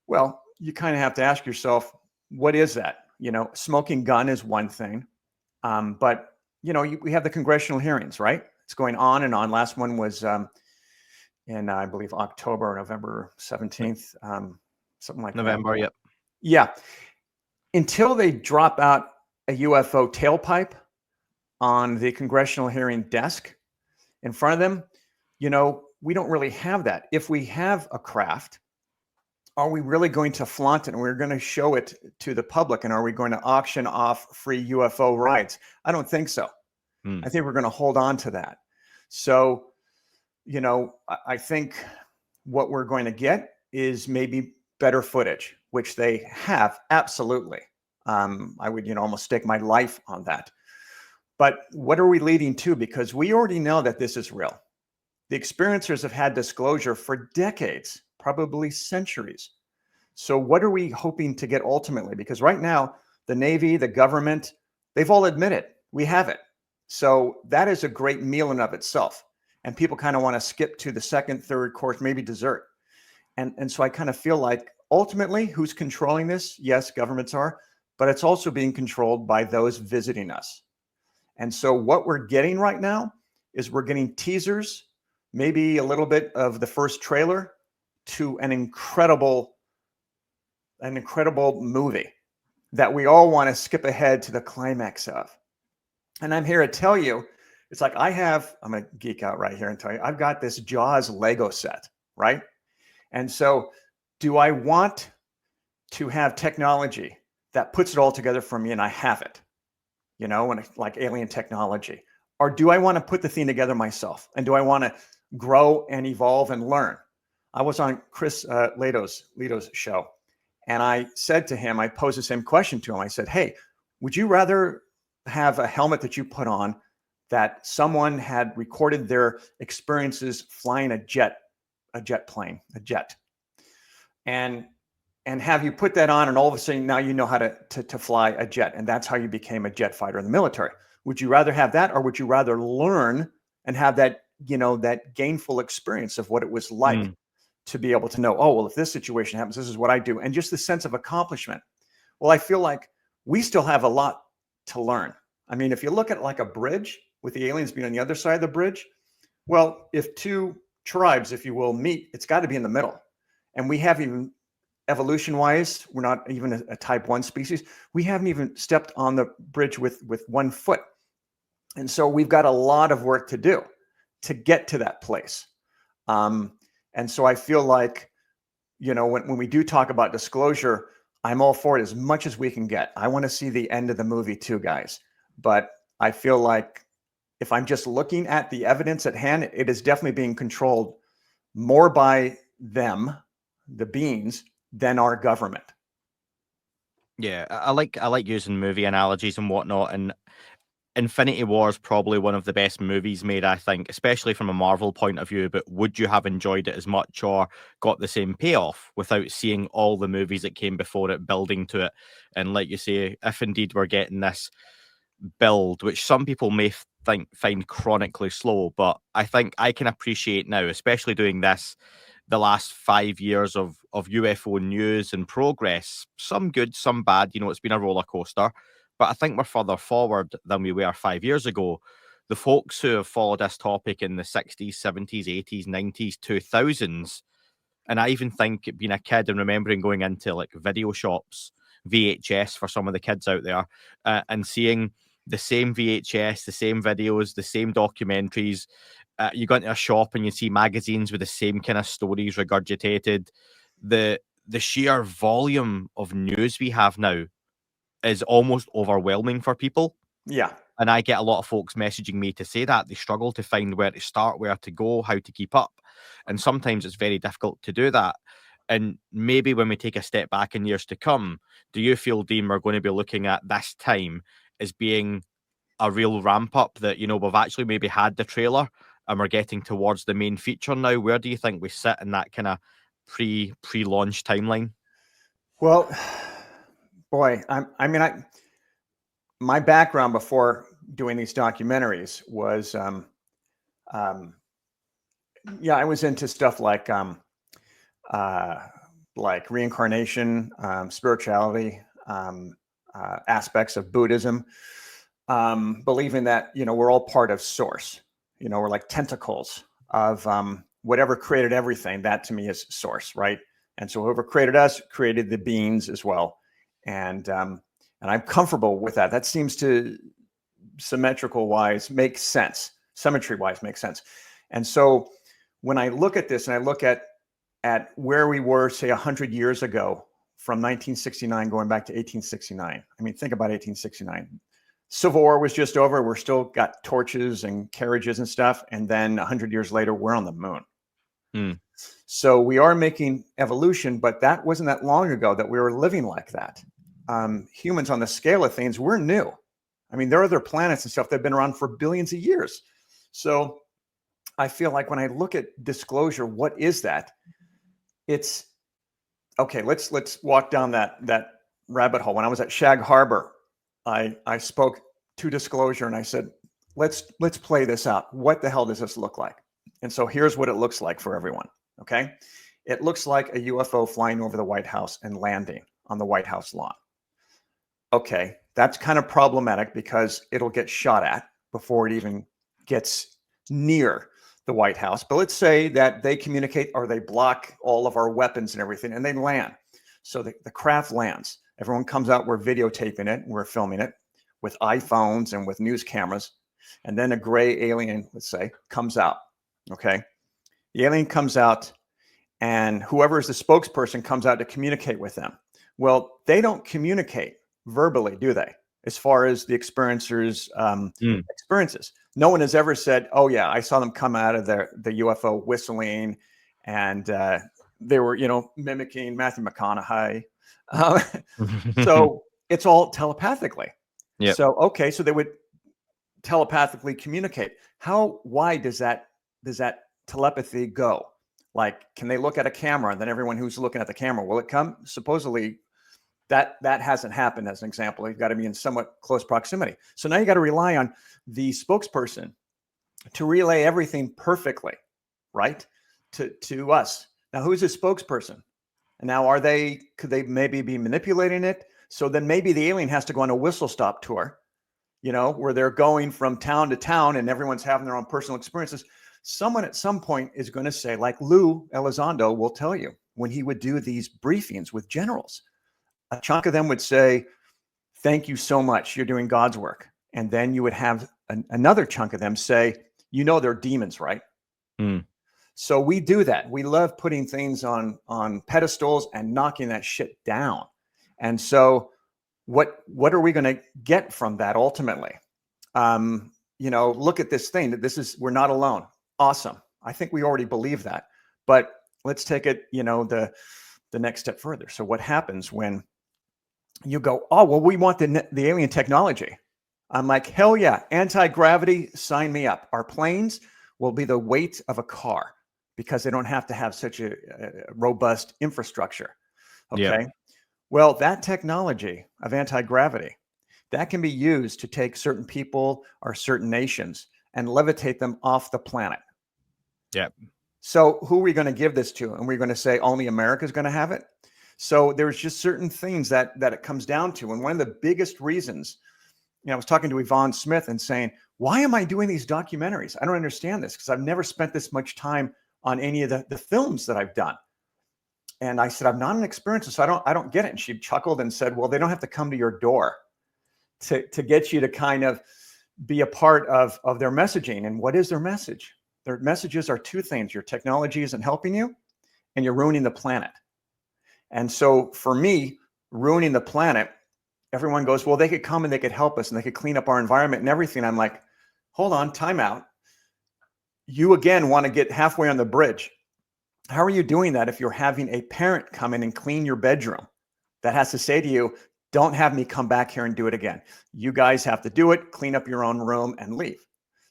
S2: well, you kind of have to ask yourself, what is that? Smoking gun is one thing, but we have the congressional hearings, right? It's going on and on. Last one was in, I believe, October or November 17th, something like
S1: November,
S2: that.
S1: yep.
S2: Yeah. Until they drop out a UFO tailpipe on the congressional hearing desk, in front of them, you know, we don't really have that. If we have a craft, are we really going to flaunt it and we're going to show it to the public? And are we going to auction off free UFO rides? I don't think so. I think we're going to hold on to that. So, you know, I think what we're going to get is maybe better footage, which they have, absolutely. I would, you know, almost stake my life on that. But what are we leading to? Because we already know that this is real. The experiencers have had disclosure for decades, probably centuries. So what are we hoping to get ultimately? Because right now, the Navy, the government, they've all admitted we have it. So that is a great meal in of itself. And people kind of want to skip to the second, third course, maybe dessert. And so I kind of feel like ultimately who's controlling this? Yes, governments are, but it's also being controlled by those visiting us. And so what we're getting right now is we're getting teasers, maybe a little bit of the first trailer to an incredible movie that we all want to skip ahead to the climax of. And I'm here to tell you, it's like I'm going to geek out right here and tell you, I've got this Jaws Lego set, right? And so do I want to have technology that puts it all together for me and I have it, you know, when like alien technology? Or do I want to put the thing together myself? And do I want to grow and evolve and learn? I was on Chris Leto's show, and I said to him, I posed the same question to him. I said, hey, would you rather have a helmet that you put on that someone had recorded their experiences flying a jet plane, and have you put that on, and all of a sudden now you know how to fly a jet, and that's how you became a jet fighter in the military? Would you rather have that, or would you rather learn and have that, you know, that gainful experience of what it was like to be able to know, oh, well, if this situation happens, this is what I do, and just the sense of accomplishment? Well, I feel like we still have a lot to learn. I mean, if you look at like a bridge with the aliens being on the other side of the bridge, well, if two tribes, if you will, meet, it's got to be in the middle. And we haven't even, evolution-wise, we're not even a type 1 species. We haven't even stepped on the bridge with 1 foot. And so we've got a lot of work to do to get to that place. And so I feel like, you know, when we do talk about disclosure, I'm all for it as much as we can get. I want to see the end of the movie too, guys. But I feel like if I'm just looking at the evidence at hand, it is definitely being controlled more by them, the beings, than our government.
S1: Yeah, I like using movie analogies and whatnot, and Infinity War is probably one of the best movies made, I think, especially from a Marvel point of view. But would you have enjoyed it as much or got the same payoff without seeing all the movies that came before it building to it? And like you say, if indeed we're getting this build, which some people may find chronically slow, but I think I can appreciate now, especially doing this, the last 5 years of UFO news and progress, some good, some bad. You know, it's been a roller coaster, but I think we're further forward than we were 5 years ago. The folks who have followed this topic in the 60s, 70s, 80s, 90s, 2000s, and I even think being a kid and remembering going into like video shops, VHS for some of the kids out there, and seeing the same VHS, the same videos, the same documentaries. You go into a shop and you see magazines with the same kind of stories regurgitated. The sheer volume of news we have now is almost overwhelming for people.
S2: Yeah.
S1: And I get a lot of folks messaging me to say that they struggle to find where to start, where to go, how to keep up. And sometimes it's very difficult to do that. And maybe when we take a step back in years to come, do you feel, Dean, we're going to be looking at this time as being a real ramp up, that, you know, we've actually maybe had the trailer and we're getting towards the main feature now? Where do you think we sit in that kind of pre-launch timeline?
S2: Well, boy, my background before doing these documentaries was, I was into stuff like reincarnation, spirituality, aspects of Buddhism, believing that, you know, we're all part of source. You know, we're like tentacles of whatever created everything. That to me is source, right? And so whoever created us created the beings as well. And I'm comfortable with that. That seems to, symmetrical wise, make sense. symmetry wise makes sense. And so when I look at this and I look at where we were, say, 100 years ago, from 1969 going back to 1869. I mean, think about 1869. Civil War was just over. We're still got torches and carriages and stuff. And then 100 years later, we're on the moon.
S1: Mm.
S2: So we are making evolution, but that wasn't that long ago that we were living like that. Humans on the scale of things, we're new. I mean, there are other planets and stuff that have been around for billions of years. So I feel like when I look at disclosure, what is that? It's okay. Let's walk down that rabbit hole. When I was at Shag Harbor, I spoke to disclosure and I said, let's play this out. What the hell does this look like? And so here's what it looks like for everyone. Okay, it looks like a UFO flying over the White House and landing on the White House lawn. Okay, that's kind of problematic because it'll get shot at before it even gets near the White House. But let's say that they communicate or they block all of our weapons and everything and they land. So the craft lands. Everyone comes out. We're videotaping it. We're filming it with iPhones and with news cameras. And then a gray alien, let's say, comes out. Okay. The alien comes out and whoever is the spokesperson comes out to communicate with them. Well, they don't communicate verbally, do they? As far as the experiencers' experiences. No one has ever said, oh, yeah, I saw them come out of the UFO whistling and they were, mimicking Matthew McConaughey. So it's all telepathically.
S1: Yep.
S2: So, okay, so they would telepathically communicate. How wide does that telepathy go? Like, can they look at a camera and then everyone who's looking at the camera, will it come? Supposedly that hasn't happened as an example. You've got to be in somewhat close proximity. So now you got to rely on the spokesperson to relay everything perfectly, right? To us. Now, who's the spokesperson? And now could they maybe be manipulating it? So then maybe the alien has to go on a whistle stop tour, where they're going from town to town and everyone's having their own personal experiences. Someone at some point is going to say, like Lou Elizondo will tell you when he would do these briefings with generals, a chunk of them would say, thank you so much. You're doing God's work. And then you would have another chunk of them say, they're demons, right?
S1: Mm.
S2: So we do that. We love putting things on pedestals and knocking that shit down. And so what are we going to get from that ultimately? Look at this thing. We're not alone. Awesome. I think we already believe that. But let's take it, the next step further. So what happens when you go, oh, well, we want the alien technology. I'm like, hell yeah, anti-gravity, sign me up. Our planes will be the weight of a car because they don't have to have such a robust infrastructure. Okay. Yeah. Well, that technology of anti-gravity, that can be used to take certain people or certain nations and levitate them off the planet.
S1: Yeah.
S2: So who are we going to give this to? And we're going to say only America is going to have it? So there's just certain things that it comes down to. And one of the biggest reasons, I was talking to Yvonne Smith and saying, why am I doing these documentaries? I don't understand this because I've never spent this much time on any of the films that I've done. And I said, I'm not an experiencer, so I don't get it. And she chuckled and said, well, they don't have to come to your door to get you to kind of be a part of their messaging. And what is their message? Their messages are two things. Your technology isn't helping you and you're ruining the planet. And so for me, ruining the planet, everyone goes, well, they could come and they could help us and they could clean up our environment and everything. I'm like, hold on, time out. You again want to get halfway on the bridge. How are you doing that if you're having a parent come in and clean your bedroom that has to say to you, don't have me come back here and do it again. You guys have to do it, clean up your own room and leave.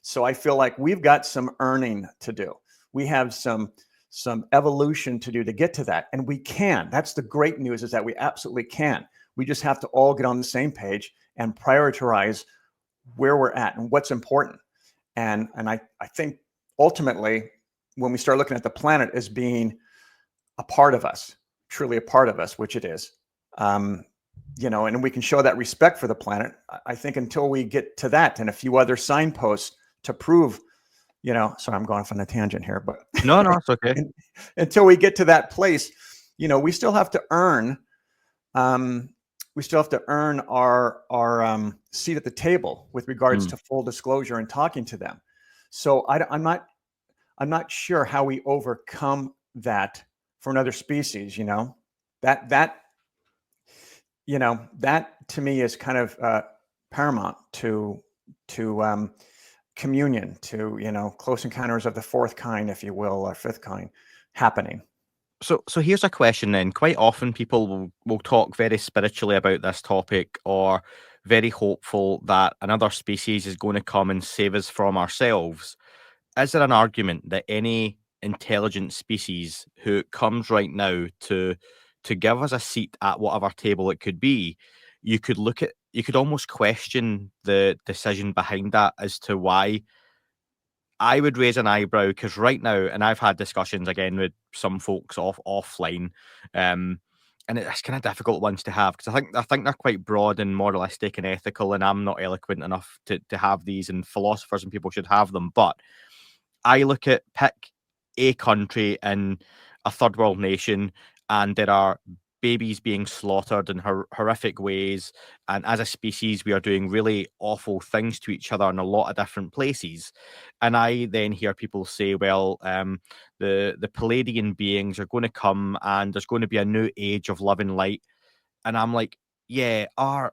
S2: So I feel like we've got some earning to do. We have some evolution to do to get to that. And we can. That's the great news, is that we absolutely can. We just have to all get on the same page and prioritize where we're at and what's important. And I think ultimately, when we start looking at the planet as being a part of us, truly a part of us, which it is, and we can show that respect for the planet. I think until we get to that and a few other signposts to prove, sorry, I'm going off on a tangent here, but
S1: no, it's okay.
S2: Until we get to that place, we still have to earn, our seat at the table with regards to full disclosure and talking to them. So I'm not sure how we overcome that for another species. That that to me is kind of paramount to communion, to close encounters of the fourth kind, if you will, or fifth kind happening.
S1: So here's a question then. Quite often people will talk very spiritually about this topic, or very hopeful that another species is going to come and save us from ourselves. Is there an argument that any intelligent species who comes right now to give us a seat at whatever table it could be, you could almost question the decision behind that as to why? I would raise an eyebrow because right now, and I've had discussions again with some folks offline, um, and it's kind of difficult ones to have because I think they're quite broad and moralistic and ethical, and I'm not eloquent enough to have these, and philosophers and people should have them. But I look at pick a country in a third world nation, and there are babies being slaughtered in horrific ways. And as a species, we are doing really awful things to each other in a lot of different places. And I then hear people say, well, the Palladian beings are going to come and there's going to be a new age of love and light. And I'm like, yeah, are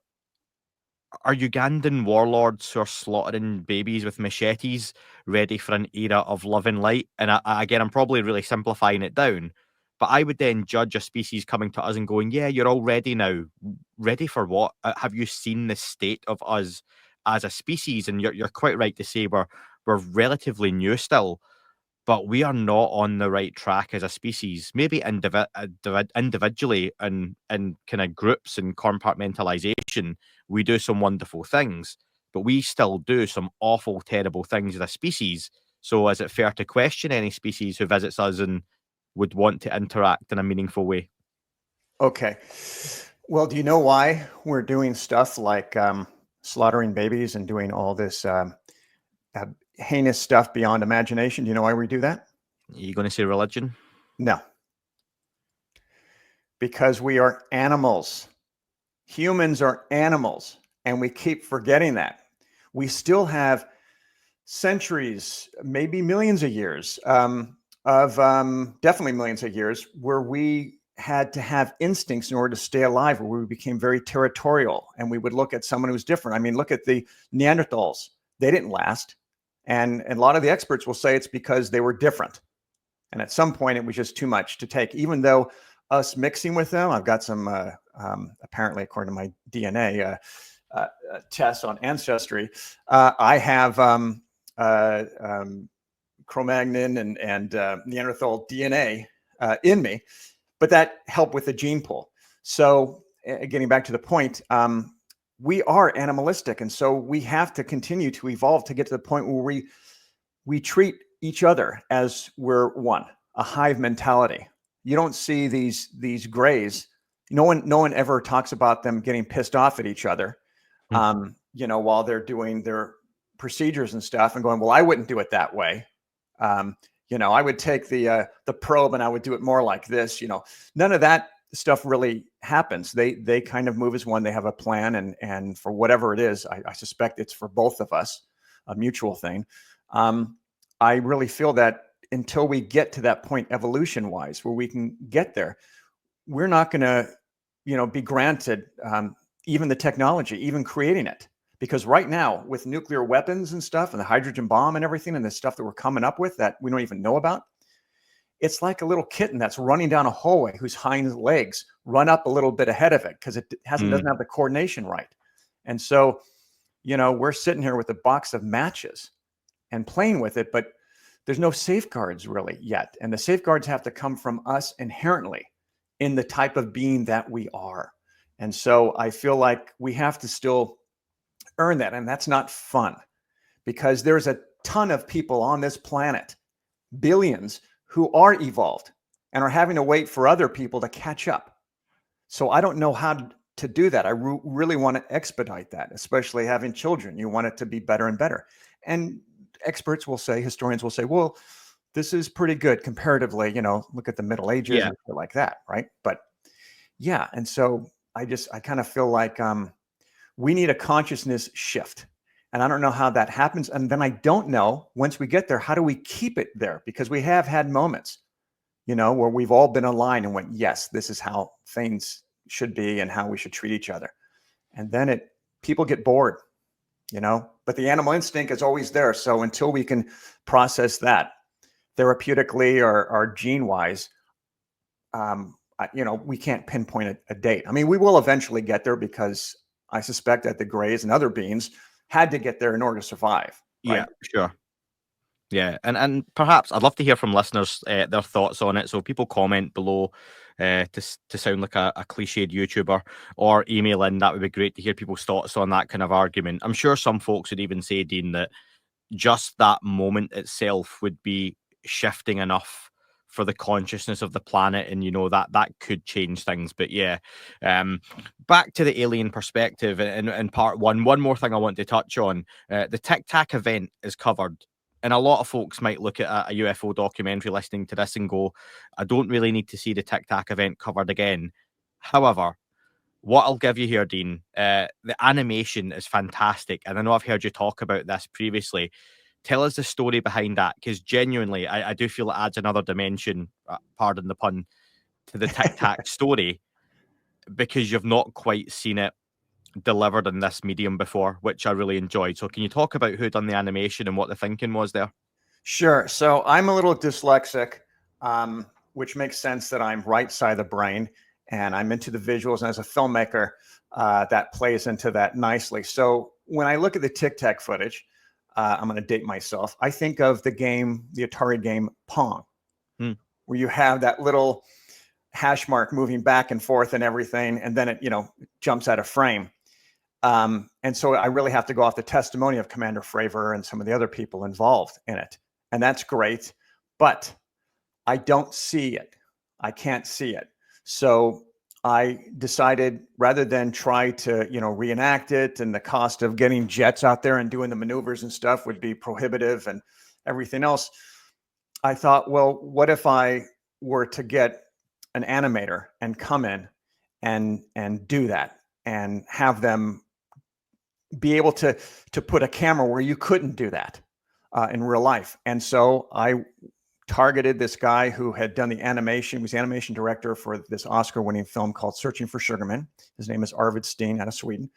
S1: Ugandan warlords who are slaughtering babies with machetes ready for an era of love and light? And again, I'm probably really simplifying it down, but I would then judge a species coming to us and going, "Yeah, you're all ready now. Ready for what? Have you seen the state of us as a species?" And you're quite right to say we're relatively new still, but we are not on the right track as a species. Maybe individually and kind of groups and compartmentalization, we do some wonderful things, but we still do some awful, terrible things as a species. So, is it fair to question any species who visits us and would want to interact in a meaningful way?
S2: Okay. Well, do you know why we're doing stuff like slaughtering babies and doing all this uh, heinous stuff beyond imagination? Do you know why we do that?
S1: Are you going to say religion?
S2: No, because we are animals. Humans are animals, and we keep forgetting that. We still have centuries, maybe millions of years, of definitely millions of years, where we had to have instincts in order to stay alive, where we became very territorial and we would look at someone who's different. I mean, look at the Neanderthals. They didn't last. And a lot of the experts will say it's because they were different. And at some point, it was just too much to take, even though us mixing with them, I've got some, apparently, according to my DNA tests on Ancestry, I have Cro-Magnon and Neanderthal DNA in me, but that helped with the gene pool. So getting back to the point, we are animalistic. And so we have to continue to evolve to get to the point where we treat each other as we're one, a hive mentality. You don't see these grays. No one ever talks about them getting pissed off at each other, while they're doing their procedures and stuff and going, well, I wouldn't do it that way. I would take the probe and I would do it more like this. None of that stuff really happens. They kind of move as one. They have a plan, and for whatever it is, I suspect it's for both of us, a mutual thing. I really feel that until we get to that point evolution wise where we can get there, we're not going to be granted even the technology, even creating it. Because right now, with nuclear weapons and stuff, and the hydrogen bomb and everything, and the stuff that we're coming up with that we don't even know about, it's like a little kitten that's running down a hallway whose hind legs run up a little bit ahead of it because it doesn't have the coordination right. And so, we're sitting here with a box of matches and playing with it, but there's no safeguards really yet. And the safeguards have to come from us inherently in the type of being that we are. And so I feel like we have to still earn that. And that's not fun because there's a ton of people on this planet, billions, who are evolved and are having to wait for other people to catch up. So I don't know how to do that. I really want to expedite that, especially having children. You want it to be better and better. And experts will say, historians will say, well, this is pretty good comparatively, look at the Middle Ages and shit like that, right? But yeah, and so I kind of feel like we need a consciousness shift. And I don't know how that happens. And then I don't know, once we get there, how do we keep it there? Because we have had moments, where we've all been aligned and went, yes, this is how things should be and how we should treat each other. And then people get bored, but the animal instinct is always there. So until we can process that therapeutically or gene wise, we can't pinpoint a date. I mean, we will eventually get there, because I suspect that the Greys and other beings had to get there in order to survive. Right?
S1: Yeah, sure. Yeah, and perhaps I'd love to hear from listeners their thoughts on it. So people comment below to sound like a cliched YouTuber, or email in. That would be great to hear people's thoughts on that kind of argument. I'm sure some folks would even say, Dean, that just that moment itself would be shifting enough for the consciousness of the planet, and that could change things. But yeah, back to the alien perspective in part one more thing I want to touch on. The Tic Tac event is covered, and a lot of folks might look at a UFO documentary listening to this and go, I don't really need to see the Tic Tac event covered again. However, what I'll give you here, Dean, the animation is fantastic. And I know I've heard you talk about this previously. Tell us the story behind that, because genuinely, I do feel it adds another dimension, pardon the pun, to the Tic Tac story, because you've not quite seen it delivered in this medium before, which I really enjoyed. So can you talk about who done the animation and what the thinking was there?
S2: Sure. So I'm a little dyslexic, which makes sense that I'm right side of the brain, and I'm into the visuals. And as a filmmaker, that plays into that nicely. So when I look at the Tic Tac footage, I'm going to date myself. I think of the Atari game Pong, where you have that little hash mark moving back and forth and everything, and then it jumps out of frame. And so I really have to go off the testimony of Commander Fravor and some of the other people involved in it. And that's great, but I don't see it. I can't see it. So I decided, rather than try to, reenact it, and the cost of getting jets out there and doing the maneuvers and stuff would be prohibitive and everything else, I thought, well, what if I were to get an animator and come in and do that, and have them be able to put a camera where you couldn't do that in real life. And so I targeted this guy who had done the animation. He was the animation director for this Oscar-winning film called Searching for Sugarman. His name is Arvid Steen, out of Sweden.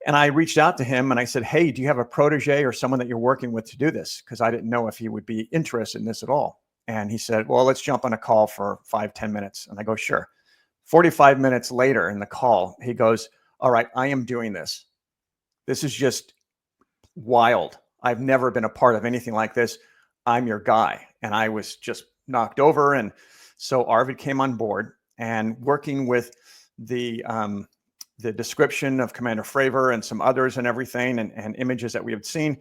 S2: And I reached out to him and I said, hey, do you have a protege or someone that you're working with to do this? Because I didn't know if he would be interested in this at all. And he said, well, let's jump on a call for 5-10 minutes. And I go, sure. 45 minutes later in the call, he goes, all right, I am doing this. This is just wild. I've never been a part of anything like this. I'm your guy. And I was just knocked over. And so Arvid came on board, and working with the description of Commander Fravor and some others and everything, and images that we had seen,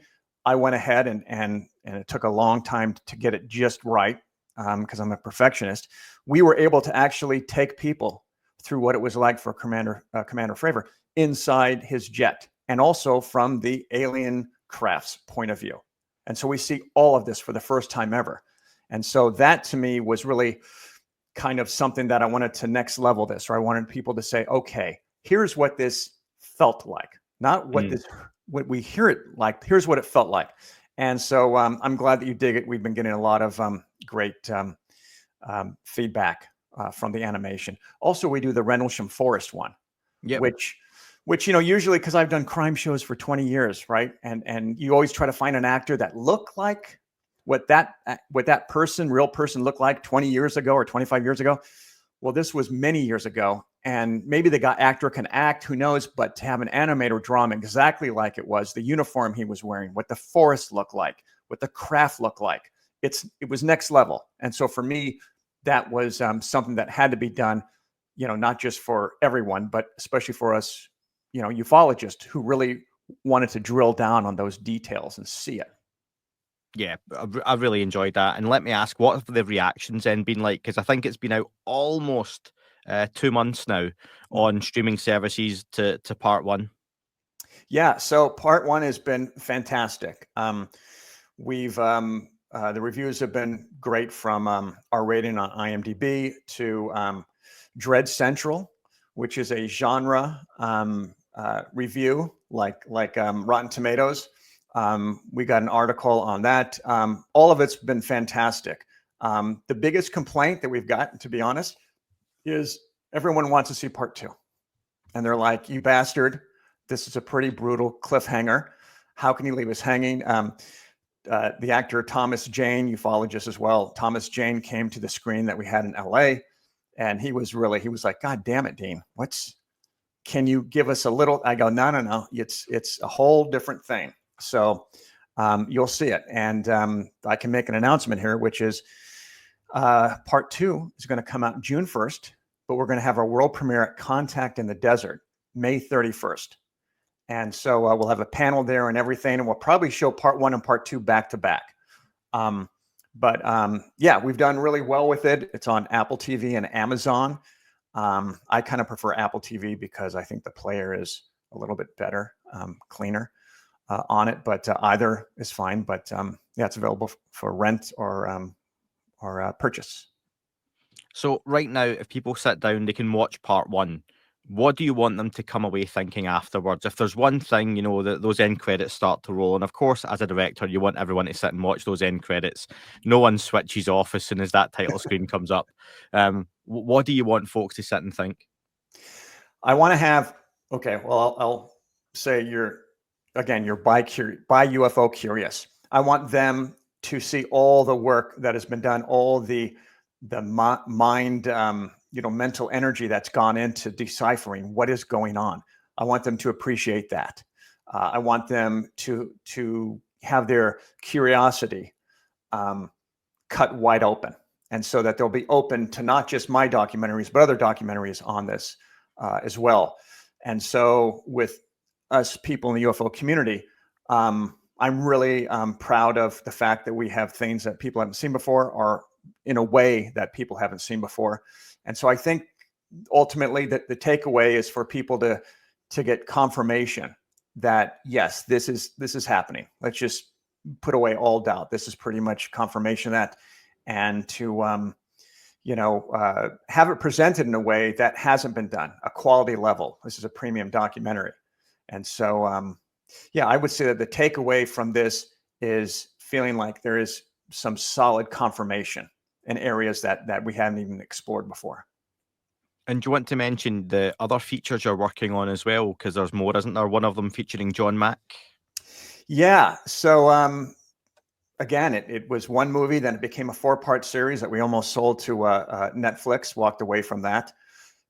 S2: I went ahead and it took a long time to get it just right, because I'm a perfectionist. We were able to actually take people through what it was like for Commander Fravor inside his jet, and also from the alien craft's point of view. And so we see all of this for the first time ever. And so that to me was really kind of something that I wanted to next level this, or I wanted people to say, okay, here's what this felt like, not what what we hear it like, here's what it felt like. And so I'm glad that you dig it. We've been getting a lot of great feedback from the animation. Also, we do the Rendlesham Forest one, which usually, because I've done crime shows for 20 years, right? And you always try to find an actor that looked like what that real person looked like 20 years ago or 25 years ago. Well, this was many years ago, and maybe the actor can act, who knows, but to have an animator draw him exactly like it was, the uniform he was wearing, what the forest looked like, what the craft looked like, it was next level. And so for me, that was something that had to be done, not just for everyone, but especially for us, ufologists who really wanted to drill down on those details and see it.
S1: Yeah, I really enjoyed that. And let me ask, what have the reactions then been like? Because I think it's been out almost 2 months now on streaming services to part one.
S2: Yeah, so part one has been fantastic. We've the reviews have been great, from our rating on IMDb to Dread Central, which is a genre review like Rotten Tomatoes. We got an article on that. All of it's been fantastic. The biggest complaint that we've got, to be honest, is everyone wants to see part 2. And they're like, you bastard, this is a pretty brutal cliffhanger. How can you leave us hanging? The actor Thomas Jane, ufologist as well, Thomas Jane came to the screen that we had in LA, and he was like, God damn it, Dean, can you give us a little? I go, no, it's a whole different thing. So you'll see it. And I can make an announcement here, which is part 2 is going to come out June 1st, but we're going to have our world premiere at Contact in the Desert, May 31st. And so we'll have a panel there and everything, and we'll probably show part 1 and part 2 back to back. Yeah, we've done really well with it. It's on Apple TV and Amazon. I kind of prefer Apple TV because I think the player is a little bit better, cleaner on it, but either is fine. But yeah, it's available for rent or purchase.
S1: So right now, if people sit down, they can watch part 1. What do you want them to come away thinking afterwards? If there's one thing, that those end credits start to roll, and of course, as a director, you want everyone to sit and watch those end credits. No one switches off as soon as that title screen comes up. What do you want folks to sit and think?
S2: I want to have, okay, well, I'll say you're by UFO curious. I want them to see all the work that has been done, all the mind, mental energy that's gone into deciphering what is going on. I want them to appreciate that. I want them to have their curiosity cut wide open, and so that they'll be open to not just my documentaries, but other documentaries on this as well. And so with us people in the UFO community, I'm really proud of the fact that we have things that people haven't seen before, or in a way that people haven't seen before. And so I think ultimately that the takeaway is for people to get confirmation that, yes, this is happening. Let's just put away all doubt. This is pretty much confirmation of that, and to have it presented in a way that hasn't been done, a quality level. This is a premium documentary. And so, yeah, I would say that the takeaway from this is feeling like there is some solid confirmation in areas that we haven't even explored before.
S1: And do you want to mention the other features you're working on as well? Because there's more, isn't there? One of them featuring John Mack.
S2: Yeah. So again, it was one movie, then it became a 4-part series that we almost sold to Netflix, walked away from that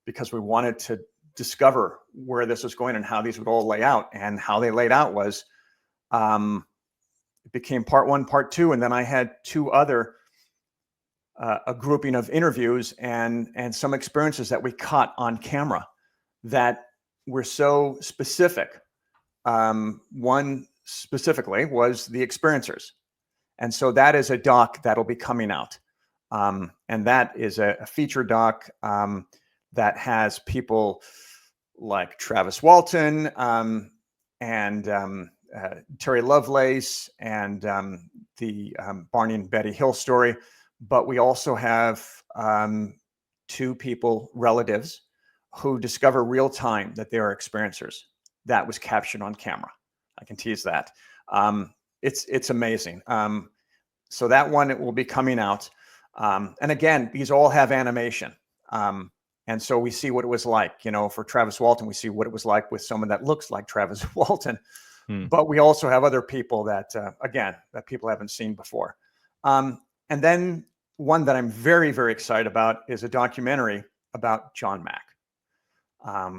S2: because we wanted to discover where this was going and how these would all lay out. And how they laid out was it became part 1, part 2, and then I had 2 other a grouping of interviews and some experiences that we caught on camera that were so specific. One specifically was the experiencers. And so that is a doc that'll be coming out. And that is a feature doc that has people like Travis Walton and Terry Lovelace and the Barney and Betty Hill story. But we also have 2 people, relatives, who discover real time that they are experiencers. That was captured on camera. I can tease that. It's amazing. So that one, it will be coming out. And again, these all have animation. And so we see what it was like, for Travis Walton, we see what it was like with someone that looks like Travis Walton. But we also have other people that, again, that people haven't seen before. And then one that I'm very, very excited about is a documentary about John Mack.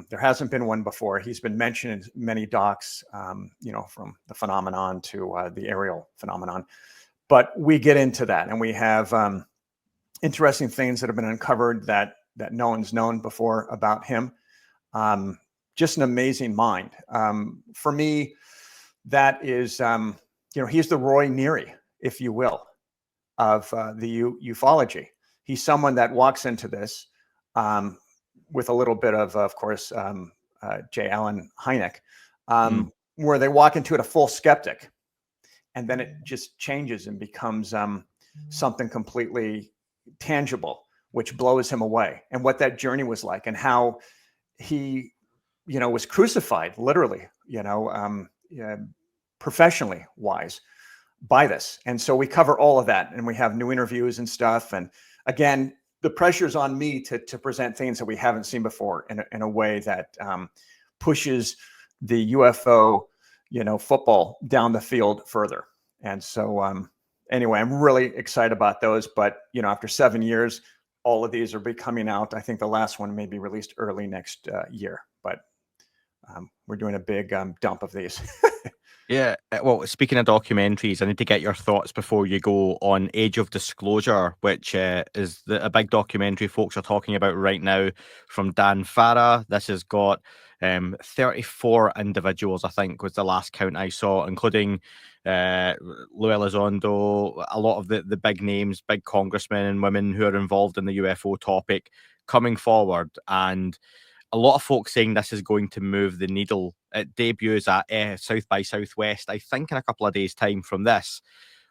S2: There hasn't been one before. He's been mentioned in many docs, from the phenomenon to the aerial phenomenon. But we get into that, and we have interesting things that have been uncovered that no one's known before about him. Just an amazing mind. For me, that is, he's the Roy Neary, if you will, of the ufology. He's someone that walks into this with a little bit of course, J. Allen Hynek, where they walk into it a full skeptic, and then it just changes and becomes something completely tangible, which blows him away. And what that journey was like, and how he, was crucified, literally, professionally wise by this. And so we cover all of that, and we have new interviews and stuff. And again, the pressure's on me to present things that we haven't seen before in a way that pushes the UFO, football down the field further. And so anyway, I'm really excited about those. But after 7 years, all of these are be coming out. I think the last one may be released early next year, but we're doing a big dump of these.
S1: Yeah, well, speaking of documentaries, I need to get your thoughts before you go on Age of Disclosure, which is a big documentary folks are talking about right now from Dan Farah. This has got 34 individuals, I think, was the last count I saw, including Lou Elizondo, a lot of the big names, big congressmen and women who are involved in the UFO topic coming forward. And a lot of folks saying this is going to move the needle. It debuts at South by Southwest, I think, in a couple of days' time from this.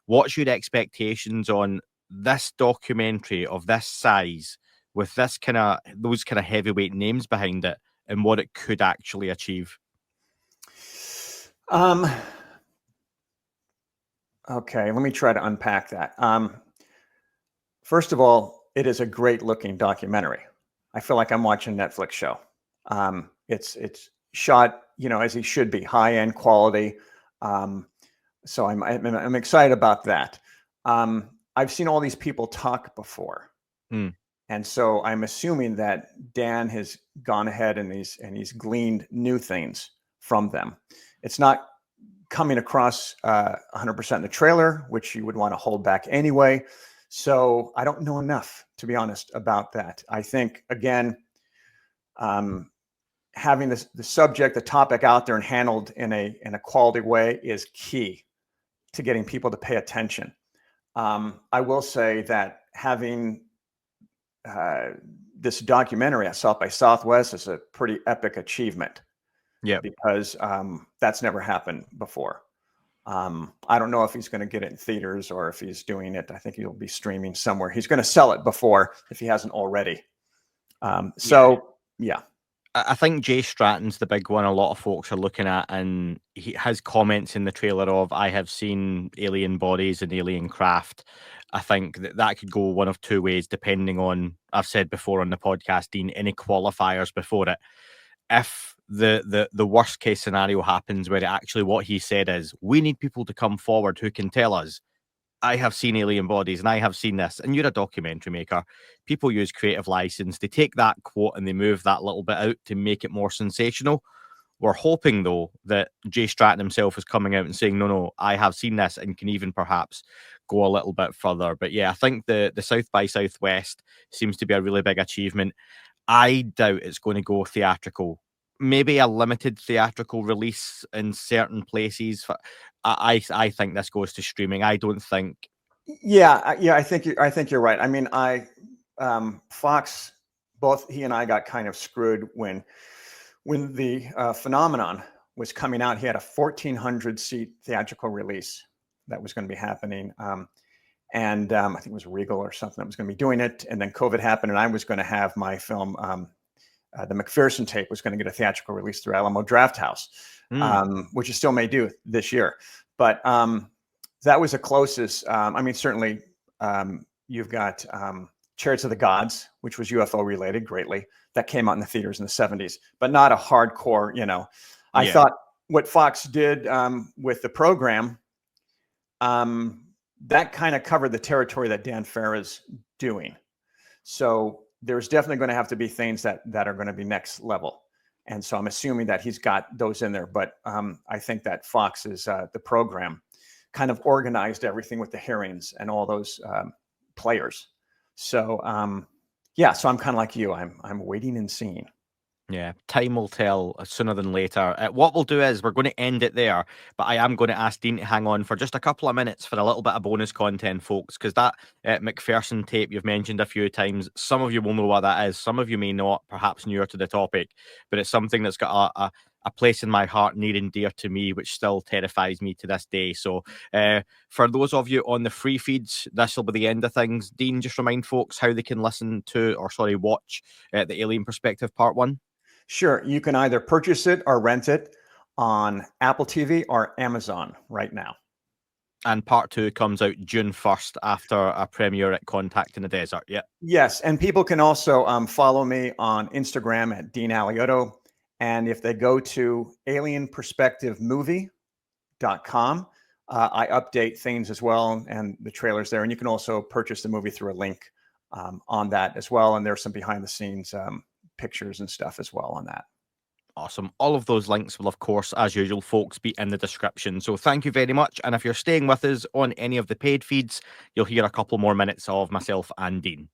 S1: What's your expectations on this documentary of this size, with those kind of heavyweight names behind it, and what it could actually achieve?
S2: Okay, let me try to unpack that. First of all, it is a great looking documentary. I feel like I'm watching a Netflix show. It's shot, as he should be, high end quality. So I'm excited about that. I've seen all these people talk before, and so I'm assuming that Dan has gone ahead and he's gleaned new things from them. It's not coming across 100% in the trailer, which you would want to hold back anyway. So I don't know enough, to be honest, about that. I think, again, having the subject, the topic out there and handled in a quality way is key to getting people to pay attention. I will say that having this documentary at South by Southwest is a pretty epic achievement.
S1: Yeah,
S2: because that's never happened before. I don't know if he's going to get it in theaters or if he's doing it. I think he'll be streaming somewhere. He's going to sell it before, if he hasn't already. Yeah.
S1: I think Jay Stratton's the big one a lot of folks are looking at, and he has comments in the trailer of, I have seen alien bodies and alien craft. I think that could go one of two ways, depending on, I've said before on the podcast, Dean, any qualifiers before it. If the worst case scenario happens, where it actually what he said is, we need people to come forward who can tell us, I have seen alien bodies and I have seen this, and you're a documentary maker. People use creative license. They take that quote and they move that little bit out to make it more sensational. We're hoping, though, that Jay Stratton himself is coming out and saying, no, I have seen this, and can even perhaps go a little bit further. But yeah, I think the South by Southwest seems to be a really big achievement. I doubt it's going to go theatrical. Maybe a limited theatrical release in certain places. I think this goes to streaming. I don't think.
S2: Yeah. I think you're right. I mean, Fox, both he and I got kind of screwed when the phenomenon was coming out. He had a 1,400 seat theatrical release that was going to be happening. And I think it was Regal or something that was going to be doing it. And then COVID happened, and I was going to have my film, the McPherson tape, was going to get a theatrical release through Alamo Drafthouse, which it still may do this year. But that was the closest. I mean, certainly you've got Chariots of the Gods, which was UFO related greatly. That came out in the theaters in the 70s, but not a hardcore, I thought what Fox did with the program, that kind of covered the territory that Dan Farah's doing. So there's definitely going to have to be things that are going to be next level. And so I'm assuming that he's got those in there. But I think that Fox's the program kind of organized everything with the hearings and all those players. So so I'm kind of like you. I'm waiting and seeing.
S1: Yeah, time will tell sooner than later. What we'll do is we're going to end it there, but I am going to ask Dean to hang on for just a couple of minutes for a little bit of bonus content, folks, because that McPherson tape you've mentioned a few times, some of you will know what that is, some of you may not, perhaps newer to the topic, but it's something that's got a place in my heart near and dear to me, which still terrifies me to this day. So for those of you on the free feeds, this will be the end of things. Dean, just remind folks how they can watch the Alien Perspective Part 1.
S2: Sure. You can either purchase it or rent it on Apple TV or Amazon right now.
S1: And part 2 comes out June 1st after a premiere at Contact in the Desert. Yeah.
S2: Yes, and people can also follow me on Instagram at Dean Alioto. And if they go to alienperspectivemovie.com, I update things as well and the trailers there. And you can also purchase the movie through a link on that as well. And there's some behind the scenes pictures and stuff as well on that.
S1: Awesome. All of those links will, of course, as usual, folks, be in the description. So thank you very much. And if you're staying with us on any of the paid feeds, you'll hear a couple more minutes of myself and Dean.